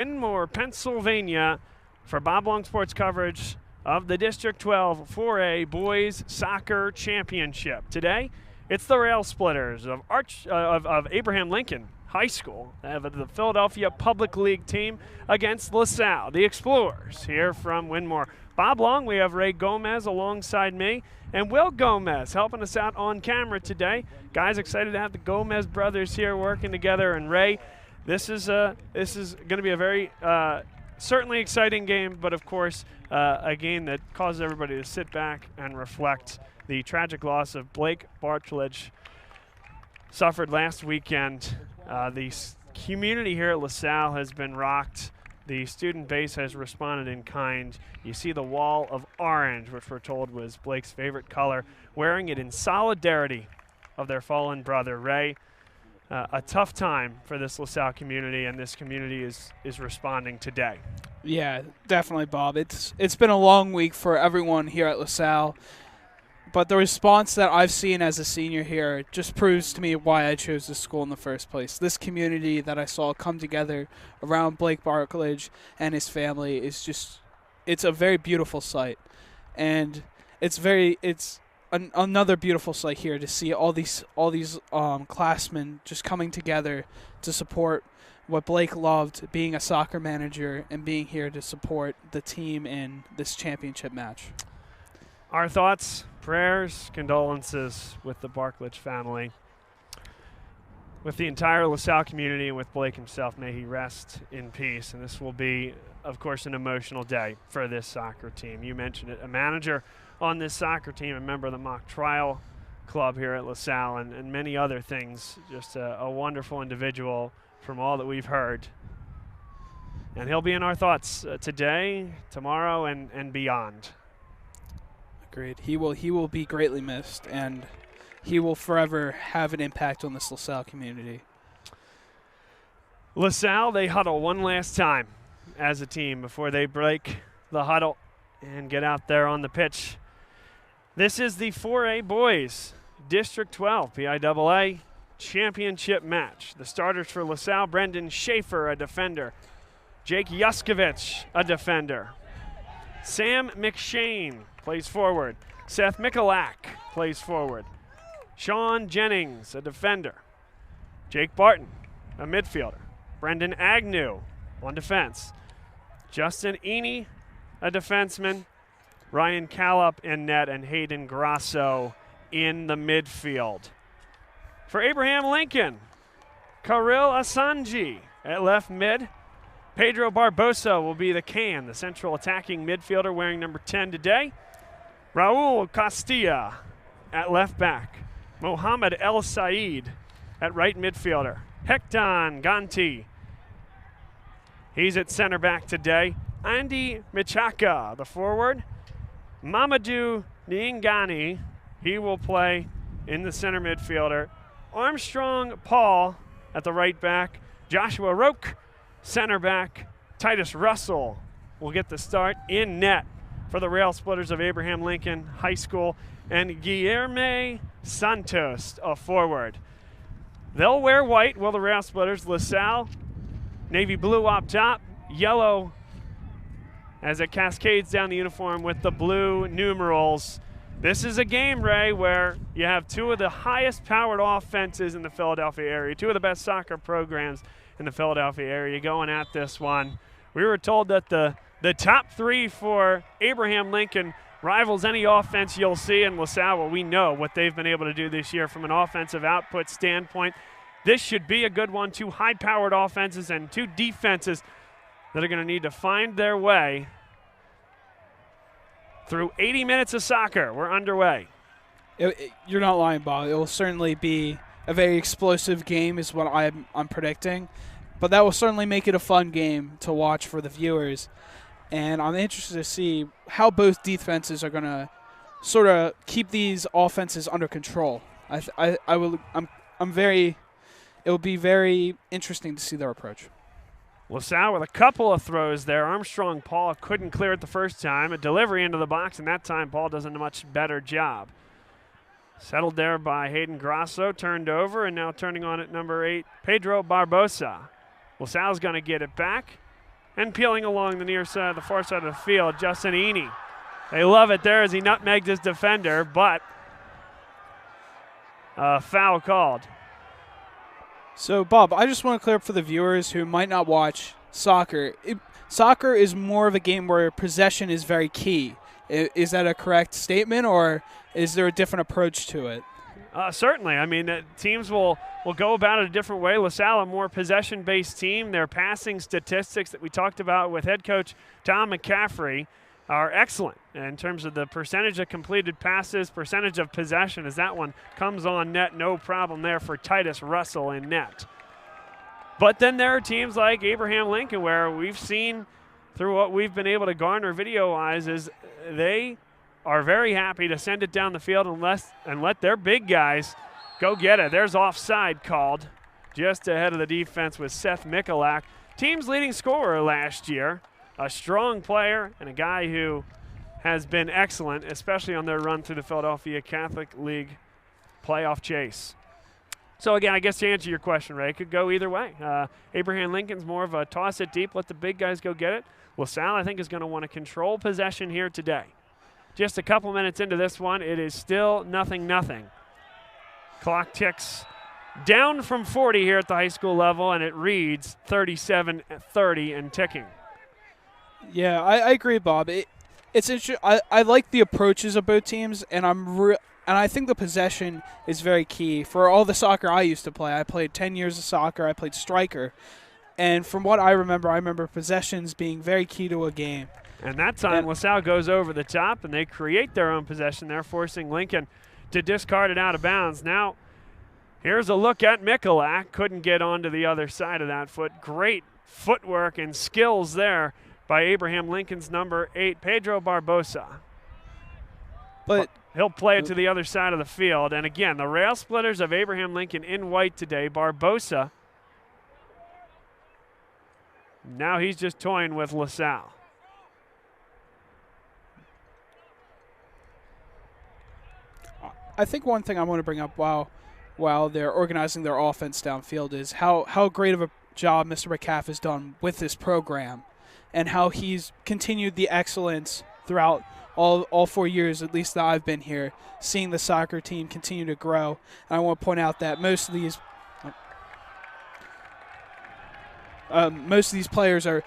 Winmore, Pennsylvania, for Bob Long Sports coverage of the District 12 4A Boys Soccer Championship. Today, it's the Rail Splitters of Abraham Lincoln High School, the Philadelphia Public League team against LaSalle, the Explorers, here from Winmore. Bob Long, we have Ray Gomez alongside me, and Will Gomez helping us out on camera today. Guys, excited to have the Gomez brothers here working together. And Ray, this is going to be a very certainly exciting game, but of course a game that causes everybody to sit back and reflect the tragic loss of Blake Bartledge suffered last weekend. The community here at LaSalle has been rocked. The student base has responded in kind. You see the wall of orange, which we're told was Blake's favorite color, wearing it in solidarity of their fallen brother. Ray, a tough time for this LaSalle community, and this community is responding today. Yeah, definitely, Bob. It's been a long week for everyone here at LaSalle, but the response that I've seen as a senior here just proves to me why I chose this school in the first place. This community that I saw come together around Blake Bartledge and his family is it's a very beautiful sight. And it's another beautiful sight here to see all these classmen just coming together to support what Blake loved, being a soccer manager and being here to support the team in this championship match. Our thoughts, prayers, condolences with the Bartledge family, with the entire LaSalle community, and with Blake himself. May he rest in peace. And this will be, of course, an emotional day for this soccer team. You mentioned it, a manager on this soccer team, a member of the mock trial club here at LaSalle, and many other things. Just a wonderful individual from all that we've heard. And he'll be in our thoughts today, tomorrow, and beyond. Agreed. He will be greatly missed, and he will forever have an impact on this LaSalle community. LaSalle, they huddle one last time as a team before they break the huddle and get out there on the pitch. This is the 4A Boys District 12 PIAA Championship match. The starters for LaSalle: Brendan Schaefer, a defender; Jake Yuskovich, a defender; Sam McShane plays forward; Seth Mikulak plays forward; Sean Jennings, a defender; Jake Barton, a midfielder; Brendan Agnew on defense; Justin Eney, a defenseman; Ryan Callop in net; and Hayden Grasso in the midfield. For Abraham Lincoln, Kirill Asanji at left mid. Pedro Barbosa will be the central attacking midfielder, wearing number 10 today. Raul Castilla at left back. Mohamed El Said at right midfielder. Hecton Ganti, he's at center back today. Andy Michaka, the forward. Mamadou Niangani, he will play in the center midfielder. Armstrong Paul at the right back. Joshua Roque, center back. Titus Russell will get the start in net for the Rail Splitters of Abraham Lincoln High School. And Guillermo Santos, a forward. They'll wear white, will the Rail Splitters. LaSalle, navy blue up top, yellow as it cascades down the uniform with the blue numerals. This is a game, Ray, where you have two of the highest powered offenses in the Philadelphia area, two of the best soccer programs in the Philadelphia area going at this one. We were told that the top three for Abraham Lincoln rivals any offense you'll see in LaSalle. Well, we know what they've been able to do this year from an offensive output standpoint. This should be a good one. Two high-powered offenses and two defenses that are going to need to find their way through 80 minutes of soccer. We're underway. You're not lying, Bob. It will certainly be a very explosive game is what I'm predicting. But that will certainly make it a fun game to watch for the viewers. And I'm interested to see how both defenses are going to sort of keep these offenses under control. It will be very interesting to see their approach. LaSalle with a couple of throws there. Armstrong Paul couldn't clear it the first time. A delivery into the box, and that time Paul does a much better job. Settled there by Hayden Grasso, turned over, and now turning on at number 8, Pedro Barbosa. LaSalle's going to get it back. And peeling along the near side, the far side of the field, Justin Eney. They love it there as he nutmegged his defender, but foul called. So, Bob, I just want to clear up for the viewers who might not watch soccer. Soccer is more of a game where possession is very key. Is that a correct statement, or is there a different approach to it? Certainly. I mean, teams will go about it a different way. LaSalle, a more possession-based team. Their passing statistics that we talked about with head coach Tom McCaffrey are excellent in terms of the percentage of completed passes, percentage of possession, as that one comes on net. No problem there for Titus Russell in net. But then there are teams like Abraham Lincoln where we've seen through what we've been able to garner video-wise is they are very happy to send it down the field and let their big guys go get it. There's offside called just ahead of the defense with Seth Mikulak, team's leading scorer last year, a strong player and a guy who has been excellent, especially on their run through the Philadelphia Catholic League playoff chase. So, again, I guess to answer your question, Ray, it could go either way. Abraham Lincoln's more of a toss it deep, let the big guys go get it. LaSalle, I think, is going to want to control possession here today. Just a couple minutes into this one, it is still 0-0. Clock ticks down from 40 here at the high school level, and it reads 37-30 and ticking. Yeah, I agree, Bob. It's interesting. I like the approaches of both teams, and I think the possession is very key. For all the soccer I used to play, I played 10 years of soccer. I played striker. And from what I remember possessions being very key to a game. And that time, LaSalle goes over the top, and they create their own possession there, forcing Lincoln to discard it out of bounds. Now, here's a look at Mikulak. Couldn't get onto the other side of that foot. Great footwork and skills there by Abraham Lincoln's number 8, Pedro Barbosa. But he'll play it to the other side of the field. And again, the rail splitters of Abraham Lincoln in white today. Barbosa, now he's just toying with LaSalle. I think one thing I want to bring up while they're organizing their offense downfield is how great of a job Mr. McCaff has done with this program and how he's continued the excellence throughout all 4 years, at least that I've been here, seeing the soccer team continue to grow. And I want to point out that most of these players are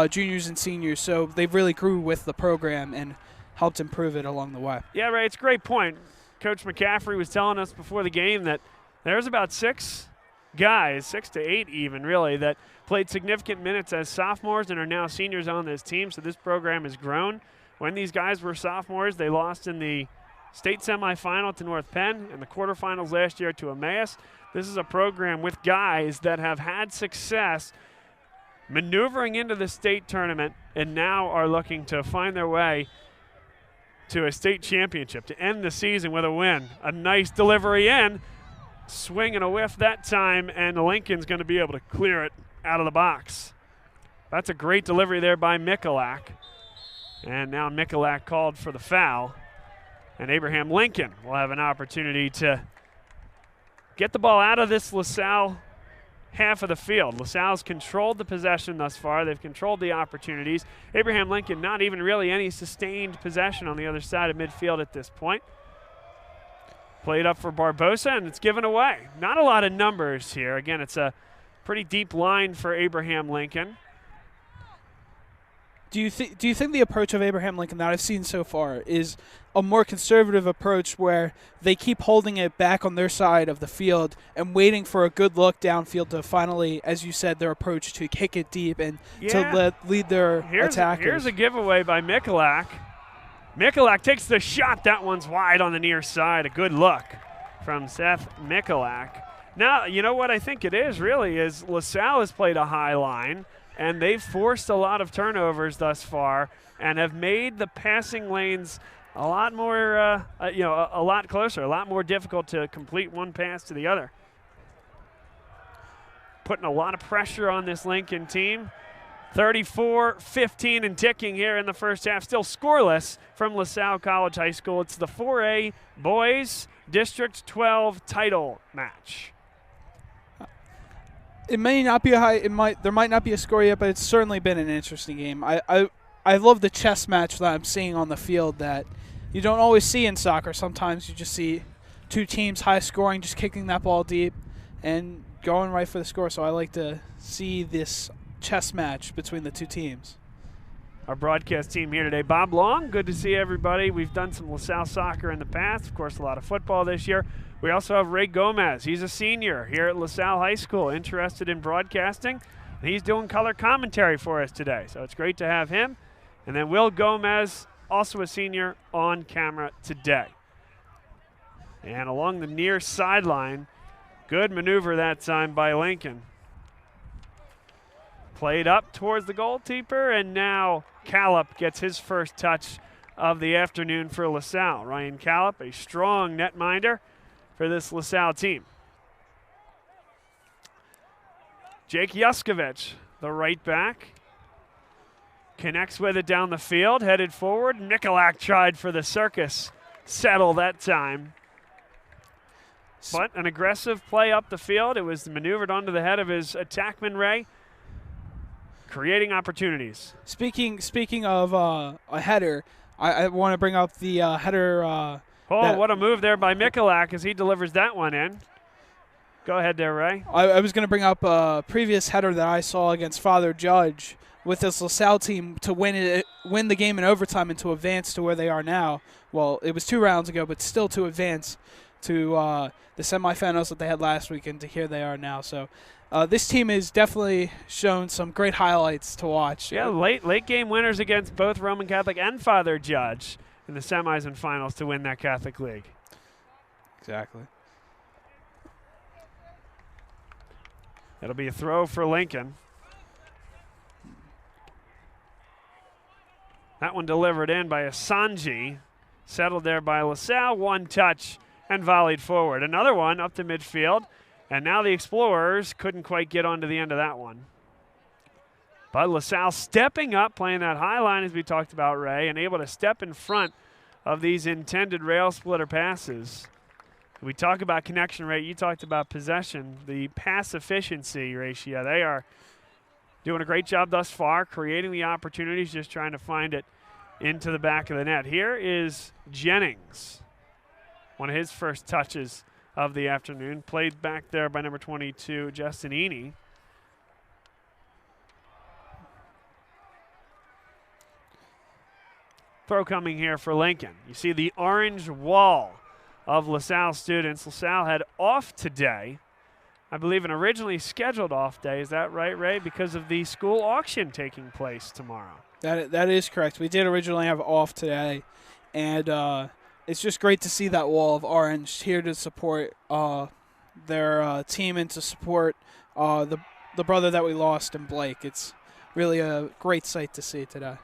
juniors and seniors, so they've really grew with the program and helped improve it along the way. Yeah, Ray, it's a great point. Coach McCaffrey was telling us before the game that there's about 6 guys, 6 to 8 even really, that played significant minutes as sophomores and are now seniors on this team, so this program has grown. When these guys were sophomores, they lost in the state semifinal to North Penn and the quarterfinals last year to Emmaus. This is a program with guys that have had success maneuvering into the state tournament and now are looking to find their way to a state championship to end the season with a win. A nice delivery in, swing and a whiff that time, and Lincoln's going to be able to clear it out of the box. That's a great delivery there by Mikulak. And now Mikulak called for the foul. And Abraham Lincoln will have an opportunity to get the ball out of this LaSalle half of the field. LaSalle's controlled the possession thus far. They've controlled the opportunities. Abraham Lincoln, not even really any sustained possession on the other side of midfield at this point. Played up for Barbosa, and it's given away. Not a lot of numbers here. Again, it's a pretty deep line for Abraham Lincoln. Do you think the approach of Abraham Lincoln that I've seen so far is a more conservative approach where they keep holding it back on their side of the field and waiting for a good look downfield to finally, as you said, their approach to kick it deep and to lead their attackers? Here's a giveaway by Mikulak. Mikulak takes the shot. That one's wide on the near side. A good look from Seth Mikulak. Now, you know what I think it is really is LaSalle has played a high line, and they've forced a lot of turnovers thus far and have made the passing lanes a lot more, a lot closer, a lot more difficult to complete one pass to the other. Putting a lot of pressure on this Lincoln team. 34-15 and ticking here in the first half. Still scoreless from LaSalle College High School. It's the 4A Boys District 12 title match. It may not be a high. There might not be a score yet, but it's certainly been an interesting game. I love the chess match that I'm seeing on the field that you don't always see in soccer. Sometimes you just see two teams high scoring, just kicking that ball deep and going right for the score. So I like to see this chess match between the two teams. Our broadcast team here today. Bob Long, good to see everybody. We've done some LaSalle soccer in the past, of course, a lot of football this year. We also have Ray Gomez. He's a senior here at LaSalle High School, interested in broadcasting, and he's doing color commentary for us today. So it's great to have him. And then Will Gomez, also a senior, on camera today. And along the near sideline, good maneuver that time by Lincoln. Played up towards the goalkeeper, and now Callip gets his first touch of the afternoon for LaSalle. Ryan Callip, a strong netminder for this LaSalle team. Jake Yuskovic, the right back, connects with it down the field, headed forward. Nikolak tried for the circus settle that time. But an aggressive play up the field. It was maneuvered onto the head of his attackman, Ray, creating opportunities. Speaking of a header, I want to bring up the header. What a move there by Mikulak as he delivers that one in. Go ahead there, Ray. I was going to bring up a previous header that I saw against Father Judge with this LaSalle team to win the game in overtime and to advance to where they are now. Well, it was 2 rounds ago, but still to advance to the semifinals that they had last week, and to here they are now. So this team has definitely shown some great highlights to watch. Yeah, late game winners against both Roman Catholic and Father Judge in the semis and finals to win that Catholic League. Exactly. It'll be a throw for Lincoln. That one delivered in by Asanji. Settled there by LaSalle. One touch and volleyed forward. Another one up to midfield. And now the Explorers couldn't quite get onto the end of that one. But LaSalle stepping up, playing that high line as we talked about, Ray, and able to step in front of these intended rail splitter passes. We talk about connection rate. You talked about possession, the pass efficiency ratio. They are doing a great job thus far, creating the opportunities, just trying to find it into the back of the net. Here is Jennings, one of his first touches of the afternoon, played back there by number 22, Justin Eney. Throw coming here for Lincoln. You see the orange wall of LaSalle students. LaSalle had off today. I believe an originally scheduled off day. Is that right, Ray? Because of the school auction taking place tomorrow. That is correct. We did originally have off today, and it's just great to see that wall of orange here to support their team and to support the brother that we lost in Blake. It's really a great sight to see today.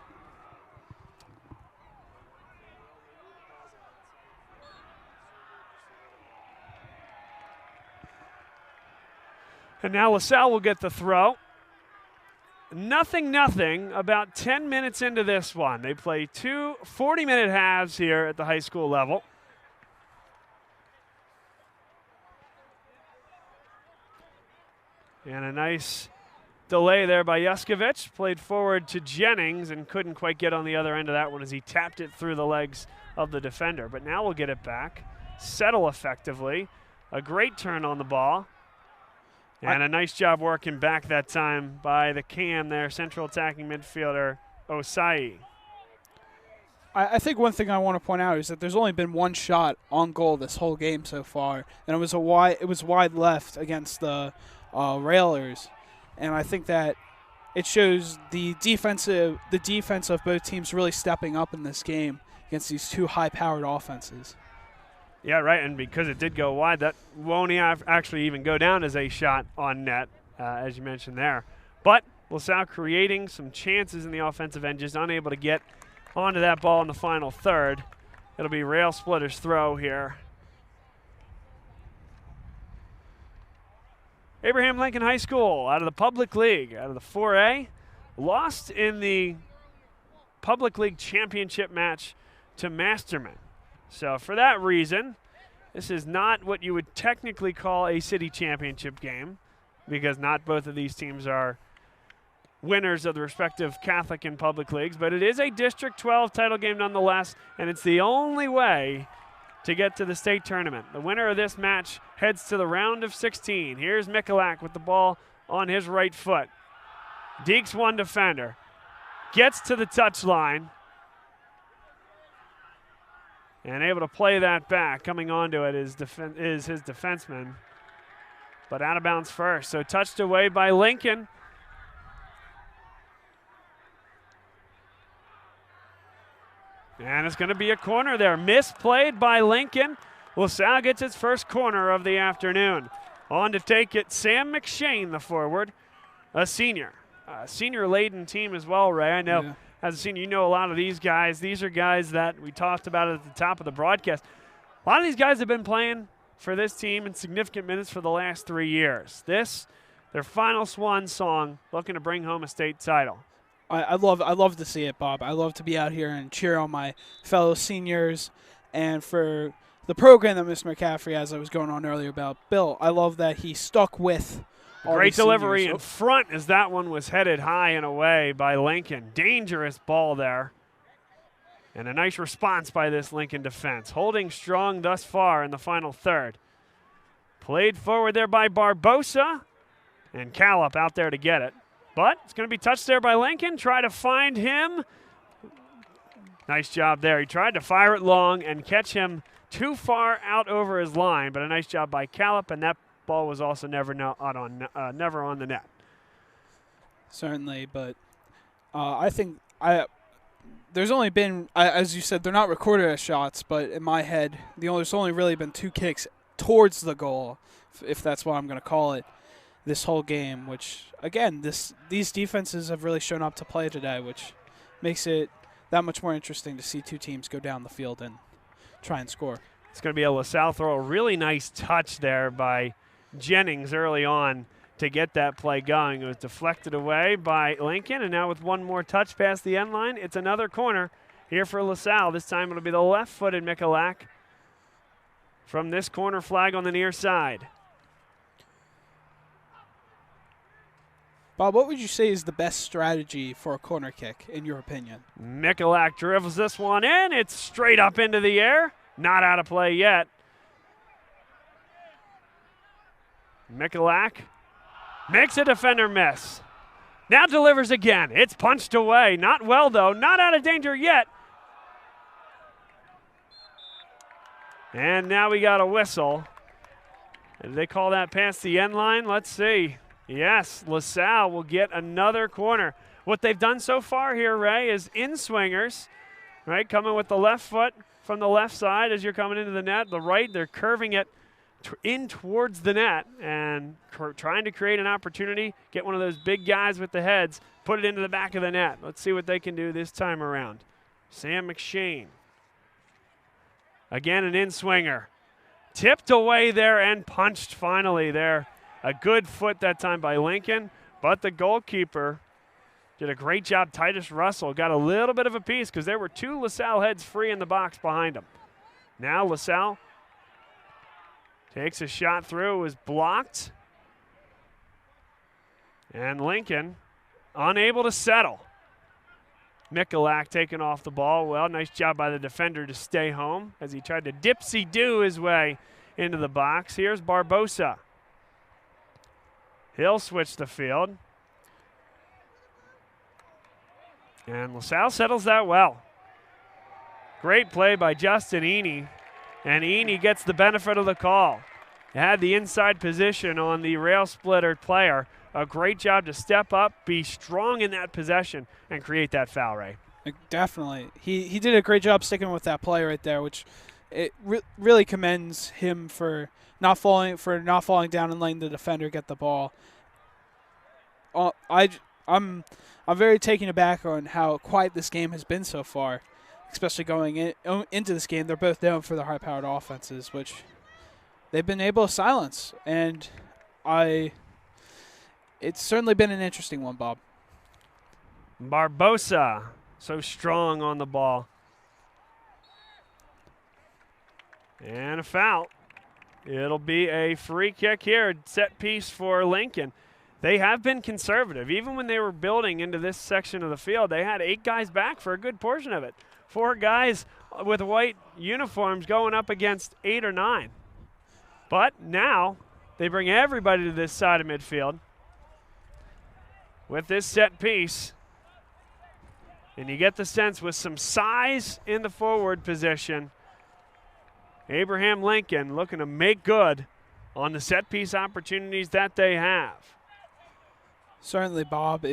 And now LaSalle will get the throw. Nothing, about 10 minutes into this one. They play 2 40-minute halves here at the high school level. And a nice delay there by Yuskovic. Played forward to Jennings and couldn't quite get on the other end of that one as he tapped it through the legs of the defender. But now we'll get it back. Settle effectively. A great turn on the ball. And a nice job working back that time by the cam there, central attacking midfielder Osai. I think one thing I want to point out is that there's only been one shot on goal this whole game so far, and it was wide left against the Railers, and I think that it shows the defense of both teams really stepping up in this game against these two high-powered offenses. Yeah, right, and because it did go wide, that won't actually even go down as a shot on net, as you mentioned there. But LaSalle creating some chances in the offensive end, just unable to get onto that ball in the final third. It'll be Rail Splitter's throw here. Abraham Lincoln High School out of the Public League, out of the 4A, lost in the Public League championship match to Masterman. So for that reason, this is not what you would technically call a city championship game. because not both of these teams are winners of the respective Catholic and public leagues, but it is a District 12 title game nonetheless, and it's the only way to get to the state tournament. The winner of this match heads to the round of 16. Here's Mikulak with the ball on his right foot. Deeks one defender. Gets to the touchline. And able to play that back. Coming onto it is his defenseman. But out of bounds first. So touched away by Lincoln. And it's going to be a corner there. Misplayed by Lincoln. LaSalle gets its first corner of the afternoon. On to take it, Sam McShane, the forward, a senior. Senior-laden team as well, Ray. I know as a senior, you know a lot of these guys. These are guys that we talked about at the top of the broadcast. A lot of these guys have been playing for this team in significant minutes for the last 3 years. This, their final swan song, looking to bring home a state title. I love to see it, Bob. I love to be out here and cheer on my fellow seniors. And for the program that Mr. McCaffrey, as I was going on earlier about Bill, I love that he stuck with all great delivery seniors. in front as that one was headed high and away by Lincoln. Dangerous ball there. And a nice response by this Lincoln defense. Holding strong thus far in the final third. Played forward there by Barbosa. And Callop out there to get it. But it's going to be touched there by Lincoln. Try to find him. Nice job there. He tried to fire it long and catch him too far out over his line. But a nice job by Callop, and that ball was also never on the net. Certainly, but I think there's only been, as you said, they're not recorded as shots, but in my head, there's only really been 2 kicks towards the goal, if that's what I'm going to call it, this whole game, which, again, these defenses have really shown up to play today, which makes it that much more interesting to see 2 teams go down the field and try and score. It's going to be a LaSalle throw. A really nice touch there by Jennings early on to get that play going. It was deflected away by Lincoln, and now with one more touch past the end line, it's another corner here for LaSalle. This time it'll be the left-footed Mikulak from this corner flag on the near side. Bob, what would you say is the best strategy for a corner kick, in your opinion? Mikulak dribbles this one in. It's straight up into the air. Not out of play yet. Mikulak makes a defender miss. Now delivers again. It's punched away. Not well, though. Not out of danger yet. And now we got a whistle. Did they call that past the end line? Let's see. Yes, LaSalle will get another corner. What they've done so far here, Ray, is in-swingers, right, coming with the left foot from the left side as you're coming into the net. The right, they're curving it in towards the net and trying to create an opportunity, get one of those big guys with the heads, put it into the back of the net. Let's see what they can do this time around. Sam McShane. Again, an in-swinger. Tipped away there and punched finally there. A good foot that time by Lincoln, but the goalkeeper did a great job. Titus Russell got a little bit of a piece because there were 2 LaSalle heads free in the box behind him. Now LaSalle takes a shot through. It was blocked. And Lincoln unable to settle. Mikulak taking off the ball. Well, nice job by the defender to stay home as he tried to dipsy-do his way into the box. Here's Barbosa. He'll switch the field. And LaSalle settles that well. Great play by Justin Eney. And Eney gets the benefit of the call. He had the inside position on the rail splitter player. A great job to step up, be strong in that possession, and create that foul, Ray. Definitely. He did a great job sticking with that play right there, which it really commends him for not falling down and letting the defender get the ball. I'm very taken aback on how quiet this game has been so far, especially going into this game. They're both known for their high-powered offenses, which they've been able to silence, and it's certainly been an interesting one, Bob. Barbosa, so strong on the ball. And a foul. It'll be a free kick here, set piece for Lincoln. They have been conservative. Even when they were building into this section of the field, they had 8 guys back for a good portion of it. 4 guys with white uniforms going up against 8 or 9. But now they bring everybody to this side of midfield with this set piece. And you get the sense with some size in the forward position, Abraham Lincoln looking to make good on the set piece opportunities that they have. Certainly, Bob.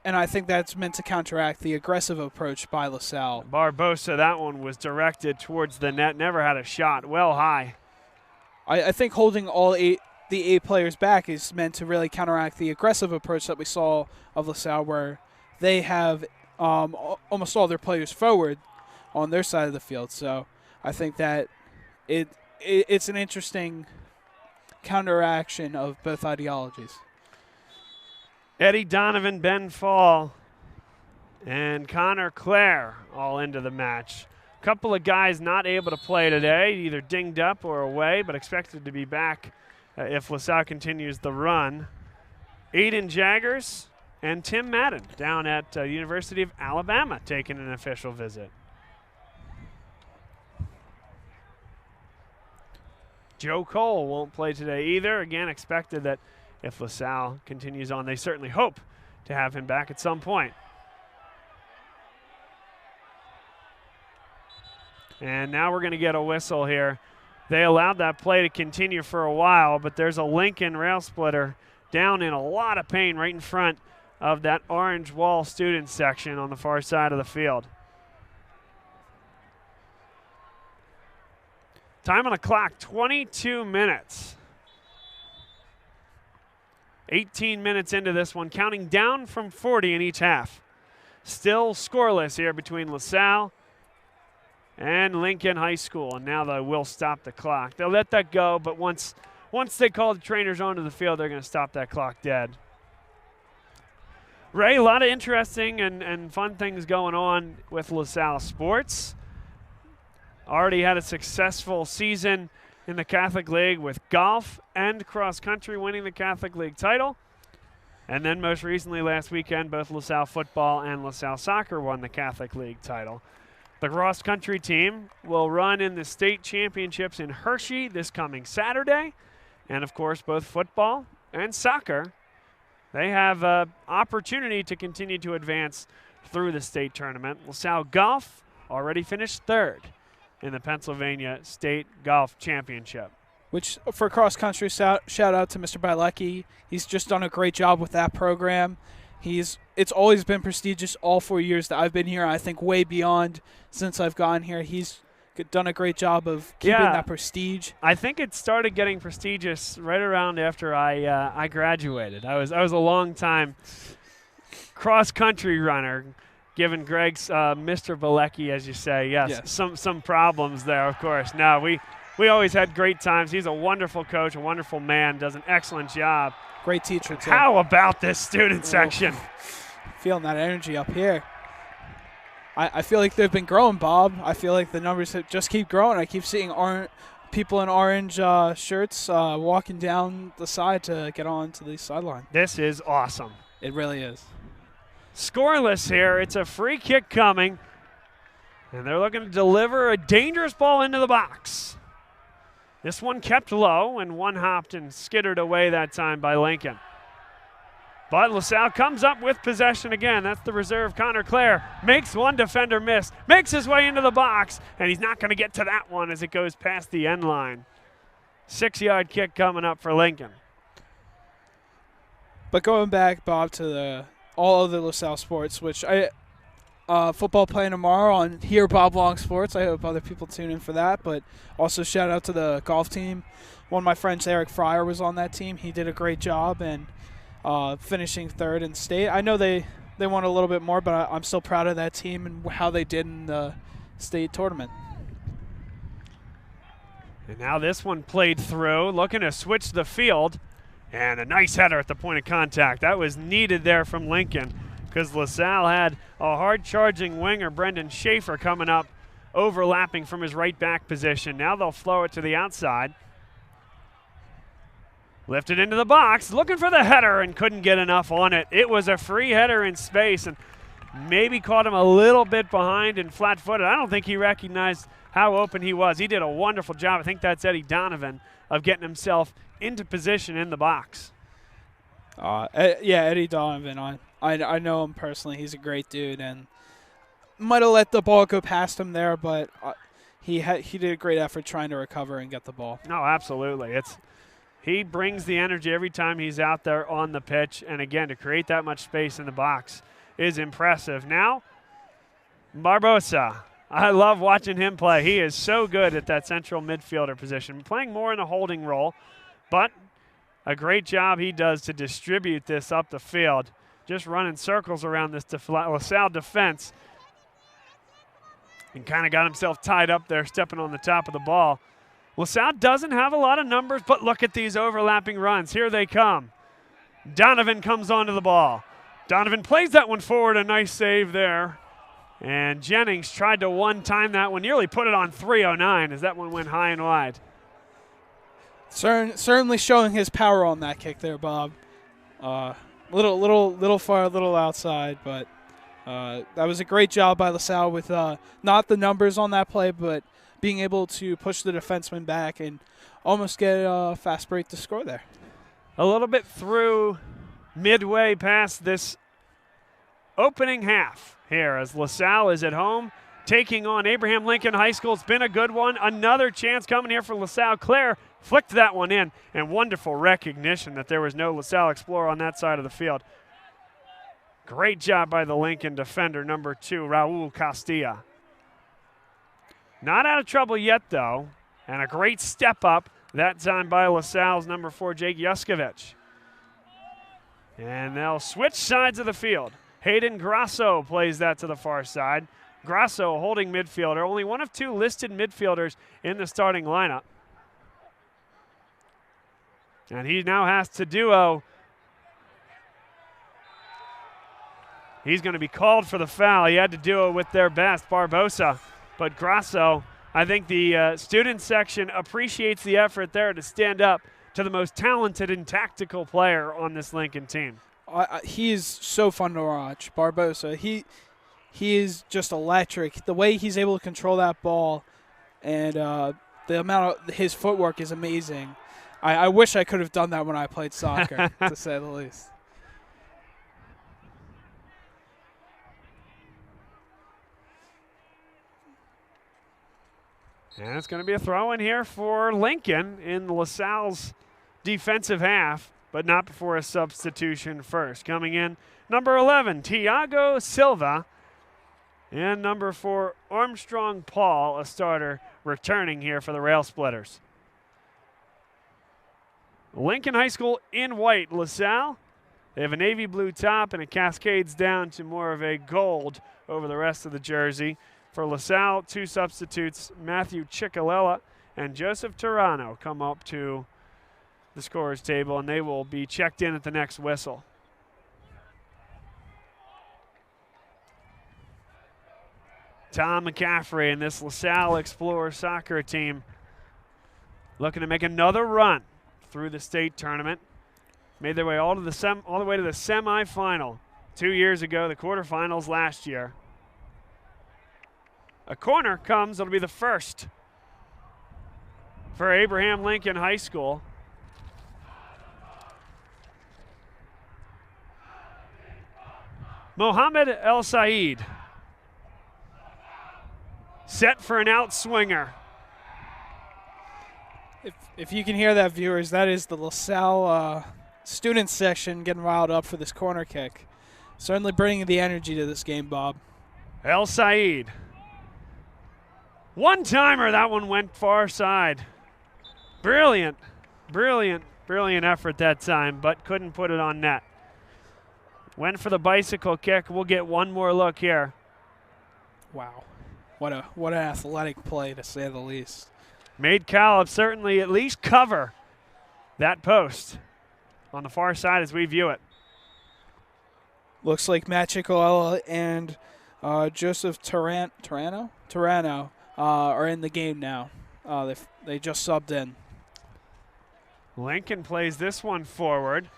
And I think that's meant to counteract the aggressive approach by LaSalle. Barbosa, that one was directed towards the net, never had a shot, well high. I think holding the 8 players back is meant to really counteract the aggressive approach that we saw of LaSalle, where they have almost all their players forward on their side of the field. So I think that it's an interesting counteraction of both ideologies. Eddie Donovan, Ben Fall, and Connor Clare all into the match. A couple of guys not able to play today, either dinged up or away, but expected to be back if LaSalle continues the run. Aiden Jaggers and Tim Madden down at University of Alabama taking an official visit. Joe Cole won't play today either. Again, expected that if LaSalle continues on, they certainly hope to have him back at some point. And now we're going to get a whistle here. They allowed that play to continue for a while, but there's a Lincoln rail splitter down in a lot of pain right in front of that orange wall student section on the far side of the field. Time on the clock, 22 minutes. 18 minutes into this one, counting down from 40 in each half. Still scoreless here between LaSalle and Lincoln High School, and now they will stop the clock. They'll let that go, but once they call the trainers onto the field, they're going to stop that clock dead. Ray, a lot of interesting and fun things going on with LaSalle sports. Already had a successful season in the Catholic League with golf and cross country winning the Catholic League title. And then most recently last weekend, both LaSalle football and LaSalle soccer won the Catholic League title. The cross country team will run in the state championships in Hershey this coming Saturday. And of course, both football and soccer, they have an opportunity to continue to advance through the state tournament. LaSalle golf already finished 3rd in the Pennsylvania State Golf Championship. Which, for cross-country, shout out to Mr. Bielecki. He's just done a great job with that program. It's always been prestigious all 4 years that I've been here. I think way beyond since I've gotten here. He's done a great job of keeping that prestige. I think it started getting prestigious right around after I graduated. I was a long time cross-country runner, giving Greg's Mr. Bielecki, as you say, yes. Some problems there, of course. No, we always had great times. He's a wonderful coach, a wonderful man, does an excellent job. Great teacher, too. How about this student section? Feeling that energy up here. I feel like they've been growing, Bob. I feel like the numbers just keep growing. I keep seeing people in orange shirts walking down the side to get on to the sideline. This is awesome. It really is. Scoreless here. It's a free kick coming. And they're looking to deliver a dangerous ball into the box. This one kept low and one hopped and skittered away that time by Lincoln. But LaSalle comes up with possession again. That's the reserve Connor Clare. Makes one defender miss. Makes his way into the box. And he's not going to get to that one as it goes past the end line. 6-yard kick coming up for Lincoln. But going back, Bob, to all other LaSalle sports, which football playing tomorrow on Here Bob Long Sports. I hope other people tune in for that. But also shout out to the golf team. One of my friends, Eric Fryer, was on that team. He did a great job and finishing 3rd in state. I know they won a little bit more, but I'm still proud of that team and how they did in the state tournament. And now this one played through, looking to switch the field. And a nice header at the point of contact. That was needed there from Lincoln because LaSalle had a hard-charging winger, Brendan Schaefer, coming up, overlapping from his right back position. Now they'll flow it to the outside. Lifted into the box, looking for the header and couldn't get enough on it. It was a free header in space and maybe caught him a little bit behind and flat-footed. I don't think he recognized how open he was. He did a wonderful job. I think that's Eddie Donovan of getting himself into position in the box. Yeah, Eddie Donovan. I know him personally. He's a great dude, and might have let the ball go past him there, but he did a great effort trying to recover and get the ball. No, absolutely. He brings the energy every time he's out there on the pitch, and again, to create that much space in the box is impressive. Now, Barbosa. I love watching him play. He is so good at that central midfielder position, playing more in a holding role, but a great job he does to distribute this up the field, just running circles around this LaSalle defense, and kind of got himself tied up there, stepping on the top of the ball. LaSalle doesn't have a lot of numbers, but look at these overlapping runs. Here they come. Donovan comes onto the ball. Donovan plays that one forward, a nice save there. And Jennings tried to one-time that one, nearly put it on 309 as that one went high and wide. Certainly showing his power on that kick there, Bob. Little far, little outside, but that was a great job by LaSalle with not the numbers on that play, but being able to push the defenseman back and almost get a fast break to score there. A little bit through midway past this opening half here as LaSalle is at home taking on Abraham Lincoln High School. It's been a good one. Another chance coming here for LaSalle. Claire flicked that one in, and wonderful recognition that there was no LaSalle Explorer on that side of the field. Great job by the Lincoln defender, number 2, Raul Castilla. Not out of trouble yet, though, and a great step up that time by LaSalle's number 4, Jake Yuskovic. And they'll switch sides of the field. Hayden Grasso plays that to the far side. Grasso, holding midfielder, only one of 2 listed midfielders in the starting lineup. And he now has to duo. He's going to be called for the foul. He had to duo with their best, Barbosa. But Grasso, I think the student section appreciates the effort there to stand up to the most talented and tactical player on this Lincoln team. He is so fun to watch, Barbosa. He is just electric. The way he's able to control that ball and the amount of his footwork is amazing. I wish I could have done that when I played soccer, to say the least. And it's going to be a throw in here for Lincoln in LaSalle's defensive half, but not before a substitution first. Coming in, number 11, Tiago Silva, and number 4, Armstrong Paul, a starter returning here for the Rail Splitters. Lincoln High School in white. LaSalle, they have a navy blue top and it cascades down to more of a gold over the rest of the jersey. For LaSalle, 2 substitutes, Matthew Ciccolella and Joseph Turano, come up to the scorer's table, and they will be checked in at the next whistle. Tom McCaffrey and this LaSalle Explorer soccer team looking to make another run through the state tournament. Made their way all the way to the semifinal 2 years ago, the quarterfinals last year. A corner comes, it'll be the first for Abraham Lincoln High School. Mohamed El Said set for an outswinger. If you can hear that, viewers, that is the LaSalle student section getting riled up for this corner kick. Certainly bringing the energy to this game, Bob. El Said. One-timer, that one went far side. Brilliant effort that time, but couldn't put it on net. Went for the bicycle kick. We'll get one more look here. Wow. What an athletic play, to say the least. Made Caleb certainly at least cover that post on the far side as we view it. Looks like Matt Ciccolella and Joseph Turano are in the game now. They just subbed in. Lincoln plays this one forward.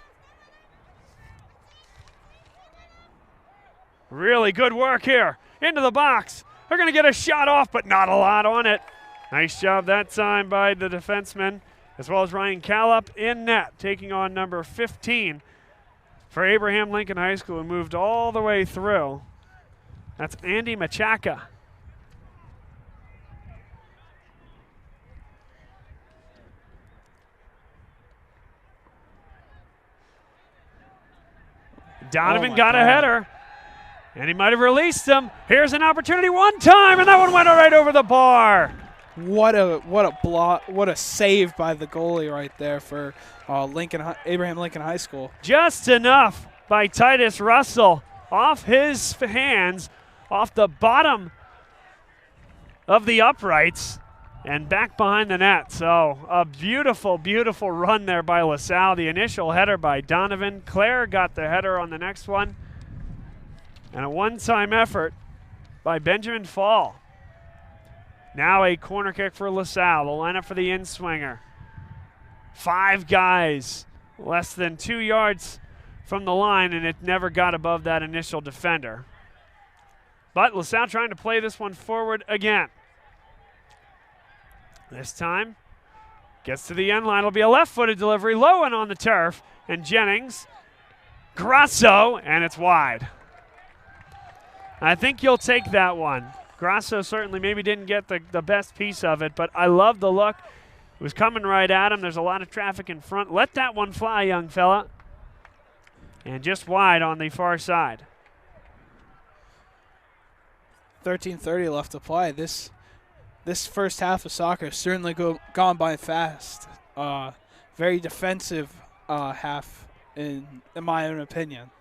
Really good work here. Into the box. They're going to get a shot off, but not a lot on it. Nice job that time by the defenseman, as well as Ryan Callop in net, taking on number 15 for Abraham Lincoln High School, who moved all the way through. That's Andy Machaka. Donovan got a header, and he might have released him. Here's an opportunity one time, and that one went right over the bar. What a block! What a save by the goalie right there for Abraham Lincoln High School. Just enough by Titus Russell off his hands, off the bottom of the uprights, and back behind the net. So a beautiful, beautiful run there by LaSalle. The initial header by Donovan. Claire got the header on the next one. And a one-time effort by Benjamin Fall. Now a corner kick for LaSalle. The lineup for the in-swinger. 5 guys less than 2 yards from the line, and it never got above that initial defender. But LaSalle trying to play this one forward again. This time, gets to the end line. It'll be a left-footed delivery, low and on the turf. And Jennings, Grasso, and it's wide. I think you'll take that one. Grasso certainly maybe didn't get the best piece of it, but I love the look. It was coming right at him. There's a lot of traffic in front. Let that one fly, young fella. And just wide on the far side. 13:30 left to play. This first half of soccer has certainly gone by fast. Very defensive half, in my own opinion.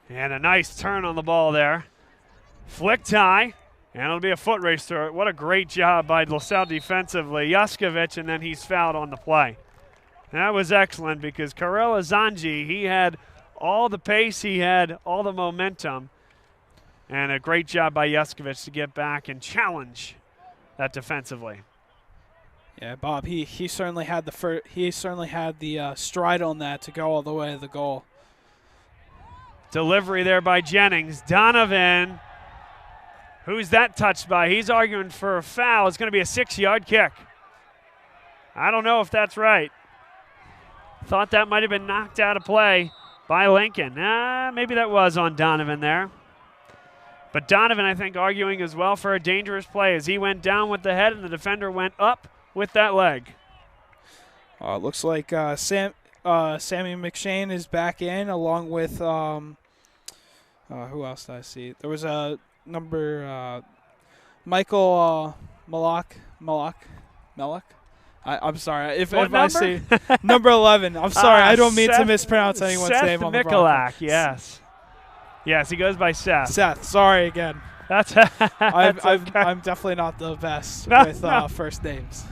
And a nice turn on the ball there. Flicked high, and it'll be a foot race through it. What a great job by LaSalle defensively. Juskovic, and then he's fouled on the play. That was excellent because Karel Azanji, he had all the pace, he had all the momentum. And a great job by Juskovic to get back and challenge that defensively. Yeah, Bob, he certainly had the stride on that to go all the way to the goal. Delivery there by Jennings. Donovan, who's that touched by? He's arguing for a foul. It's going to be a 6-yard kick. I don't know if that's right. Thought that might have been knocked out of play by Lincoln. Maybe that was on Donovan there. But Donovan, I think, arguing as well for a dangerous play as he went down with the head and the defender went up with that leg. Looks like Sammy McShane is back in along with who else did I see? There was a number Michael Malak. I'm sorry if I say number 11. I'm sorry. I don't mean to mispronounce anyone's name on the broadcast. Yes, he goes by Seth. Seth, sorry again. That's I'm definitely not the best with first names.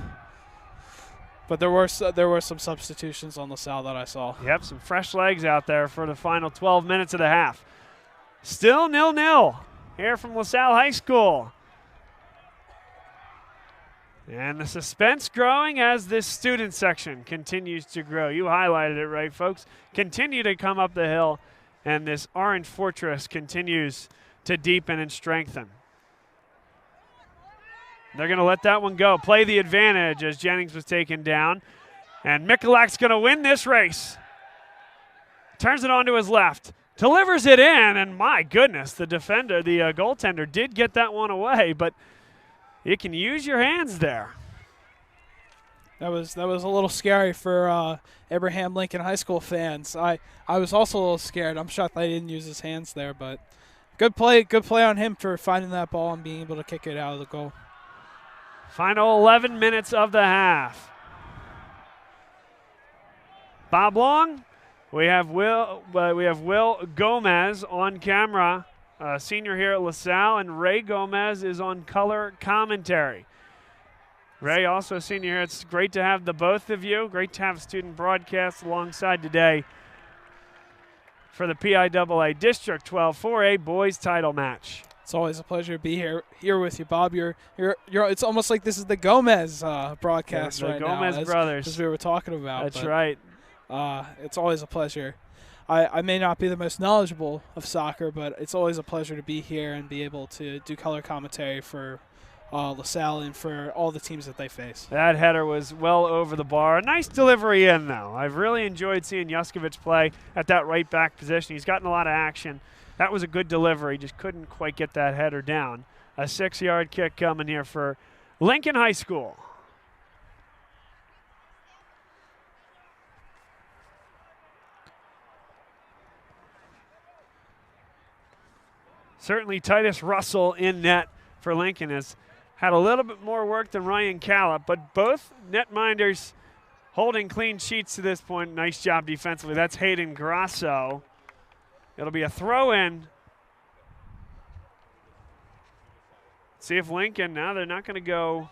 But there were some substitutions on LaSalle that I saw. Yep, some fresh legs out there for the final 12 minutes of the half. Still 0-0 here from LaSalle High School. And the suspense growing as this student section continues to grow. You highlighted it right, folks. Continue to come up the hill, and this Orange Fortress continues to deepen and strengthen. They're going to let that one go. Play the advantage as Jennings was taken down. And Mikulak's going to win this race. Turns it on to his left. Delivers it in, and my goodness, the goaltender did get that one away, but you can use your hands there. That was a little scary for Abraham Lincoln High School fans. I was also a little scared. I'm shocked I didn't use his hands there, but good play on him for finding that ball and being able to kick it out of the goal. Final 11 minutes of the half. Bob Long, we have Will Gomez on camera, senior here at LaSalle, and Ray Gomez is on color commentary. Ray, also a senior here. It's great to have the both of you. Great to have student broadcast alongside today for the PIAA District 12 4A boys title match. It's always a pleasure to be here with you, Bob. It's almost like this is the Gomez broadcast right now. The Gomez brothers, as we were talking about. That's right. It's always a pleasure. I may not be the most knowledgeable of soccer, but it's always a pleasure to be here and be able to do color commentary for LaSalle and for all the teams that they face. That header was well over the bar. A nice delivery in, though. I've really enjoyed seeing Juskovic play at that right back position. He's gotten a lot of action. That was a good delivery, just couldn't quite get that header down. A 6-yard kick coming here for Lincoln High School. Certainly Titus Russell in net for Lincoln has had a little bit more work than Ryan Callip, but both netminders holding clean sheets to this point. Nice job defensively. That's Hayden Grasso. It'll be a throw-in. See if Lincoln, now they're not going to go.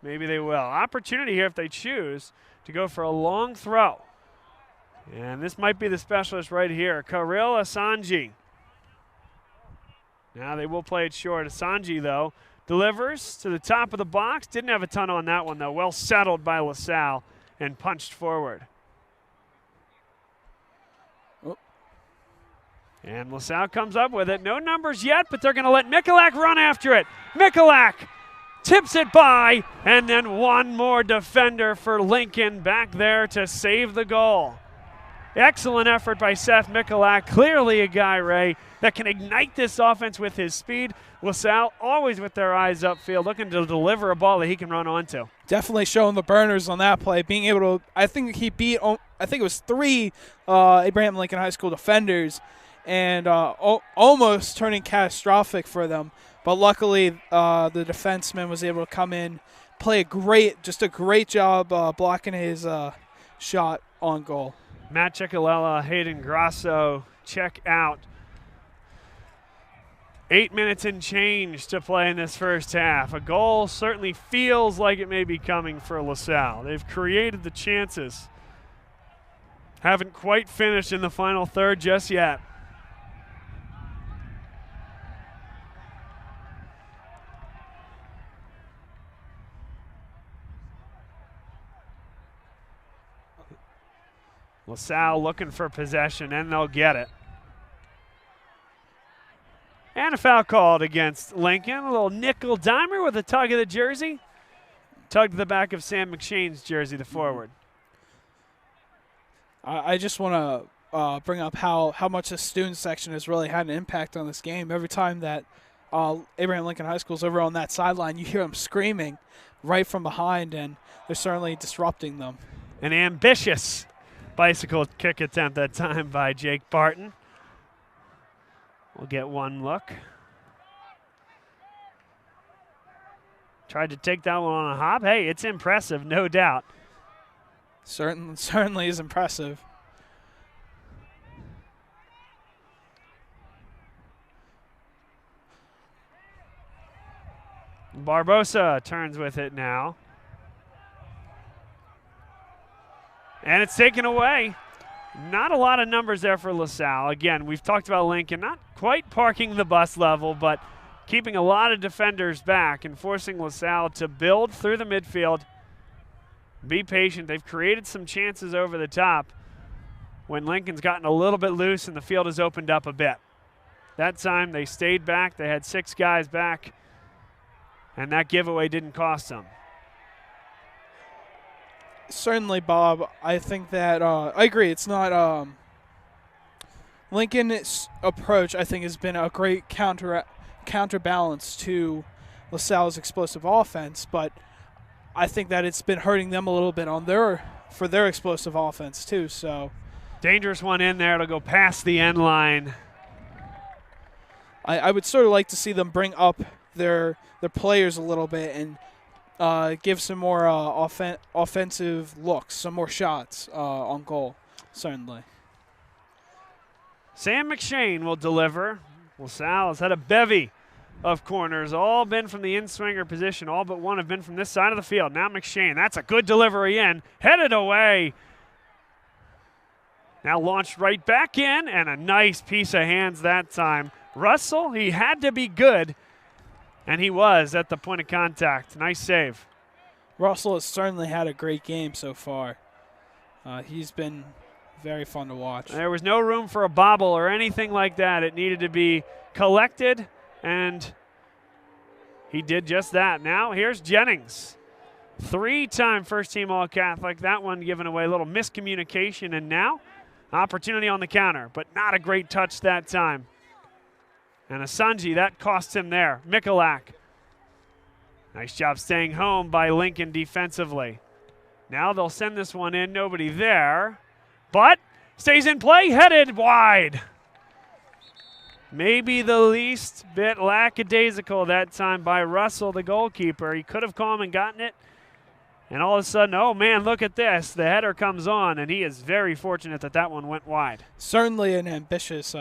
Maybe they will. Opportunity here if they choose to go for a long throw. And this might be the specialist right here, Kirill Asanji. Now they will play it short. Asanji, though, delivers to the top of the box. Didn't have a ton on that one, though. Well settled by LaSalle and punched forward. And LaSalle comes up with it. No numbers yet, but they're going to let Mikulak run after it. Mikulak tips it by, and then one more defender for Lincoln back there to save the goal. Excellent effort by Seth Mikulak. Clearly a guy, Ray, that can ignite this offense with his speed. LaSalle always with their eyes upfield, looking to deliver a ball that he can run onto. Definitely showing the burners on that play, being able to, I think he beat, I think it was 3 Abraham Lincoln High School defenders, and almost turning catastrophic for them. But luckily, the defenseman was able to come in, play a great job blocking his shot on goal. Matt Ciccolella, Hayden Grasso, check out. 8 minutes and change to play in this first half. A goal certainly feels like it may be coming for LaSalle. They've created the chances. Haven't quite finished in the final third just yet. LaSalle looking for possession, and they'll get it. And a foul called against Lincoln. A little nickel dimer with a tug of the jersey. Tug to the back of Sam McShane's jersey, the forward. I just want to bring up how much the student section has really had an impact on this game. Every time that Abraham Lincoln High School's over on that sideline, you hear them screaming right from behind, and they're certainly disrupting them. An ambitious bicycle kick attempt that time by Jake Barton. We'll get one look. Tried to take that one on a hop. Hey, it's impressive, no doubt. Certainly is impressive. Barbosa turns with it now. And it's taken away. Not a lot of numbers there for LaSalle. Again, we've talked about Lincoln not quite parking the bus level, but keeping a lot of defenders back and forcing LaSalle to build through the midfield. Be patient. They've created some chances over the top when Lincoln's gotten a little bit loose and the field has opened up a bit. That time they stayed back. They had 6 guys back, and that giveaway didn't cost them. Certainly, Bob. I think that I agree. It's not Lincoln's approach. I think has been a great counterbalance to LaSalle's explosive offense, but I think that it's been hurting them a little bit on for their explosive offense too. So dangerous one in there. It'll go past the end line. I would sort of like to see them bring up their players a little bit and give some more offensive looks, some more shots on goal, certainly. Sam McShane will deliver. LaSalle has had a bevy of corners, all been from the in-swinger position. All but one have been from this side of the field. Now McShane, that's a good delivery in, headed away. Now launched right back in, and a nice piece of hands that time. Russell, he had to be good, and he was at the point of contact. Nice save. Russell has certainly had a great game so far. He's been very fun to watch. There was no room for a bobble or anything like that. It needed to be collected, and he did just that. Now here's Jennings. 3-time first-team All-Catholic. That one given away, a little miscommunication, and now opportunity on the counter, but not a great touch that time. And Asanji, that cost him there. Mikulak. Nice job staying home by Lincoln defensively. Now they'll send this one in, nobody there, but stays in play, headed wide. Maybe the least bit lackadaisical that time by Russell, the goalkeeper. He could have come and gotten it. And all of a sudden, oh man, look at this. The header comes on, and he is very fortunate that that one went wide. Certainly an ambitious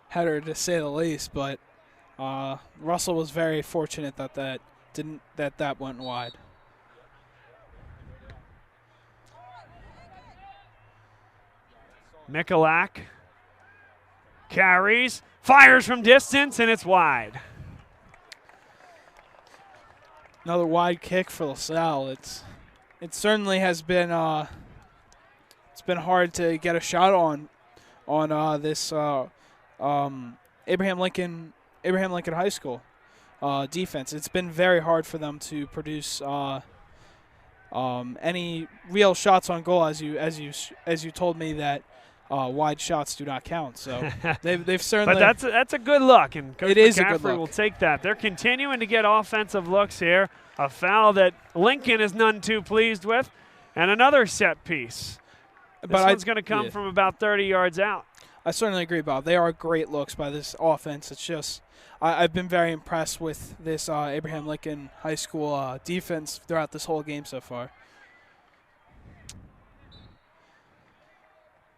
header, to say the least, but Russell was very fortunate that that went wide. Mikulak carries, fires from distance, and it's wide. Another wide kick for LaSalle. It certainly has been it's been hard to get a shot on this Abraham Lincoln High School defense. It's been very hard for them to produce any real shots on goal, as you told me that wide shots do not count. So they've certainly. But that's a good look, and Coach it is a good McCaffrey look. will take that. They're continuing to get offensive looks here. A foul that Lincoln is none too pleased with, and another set piece. This one's going to come from about 30 yards out. I certainly agree, Bob. They are great looks by this offense. It's just I've been very impressed with this Abraham Lincoln High School defense throughout this whole game so far.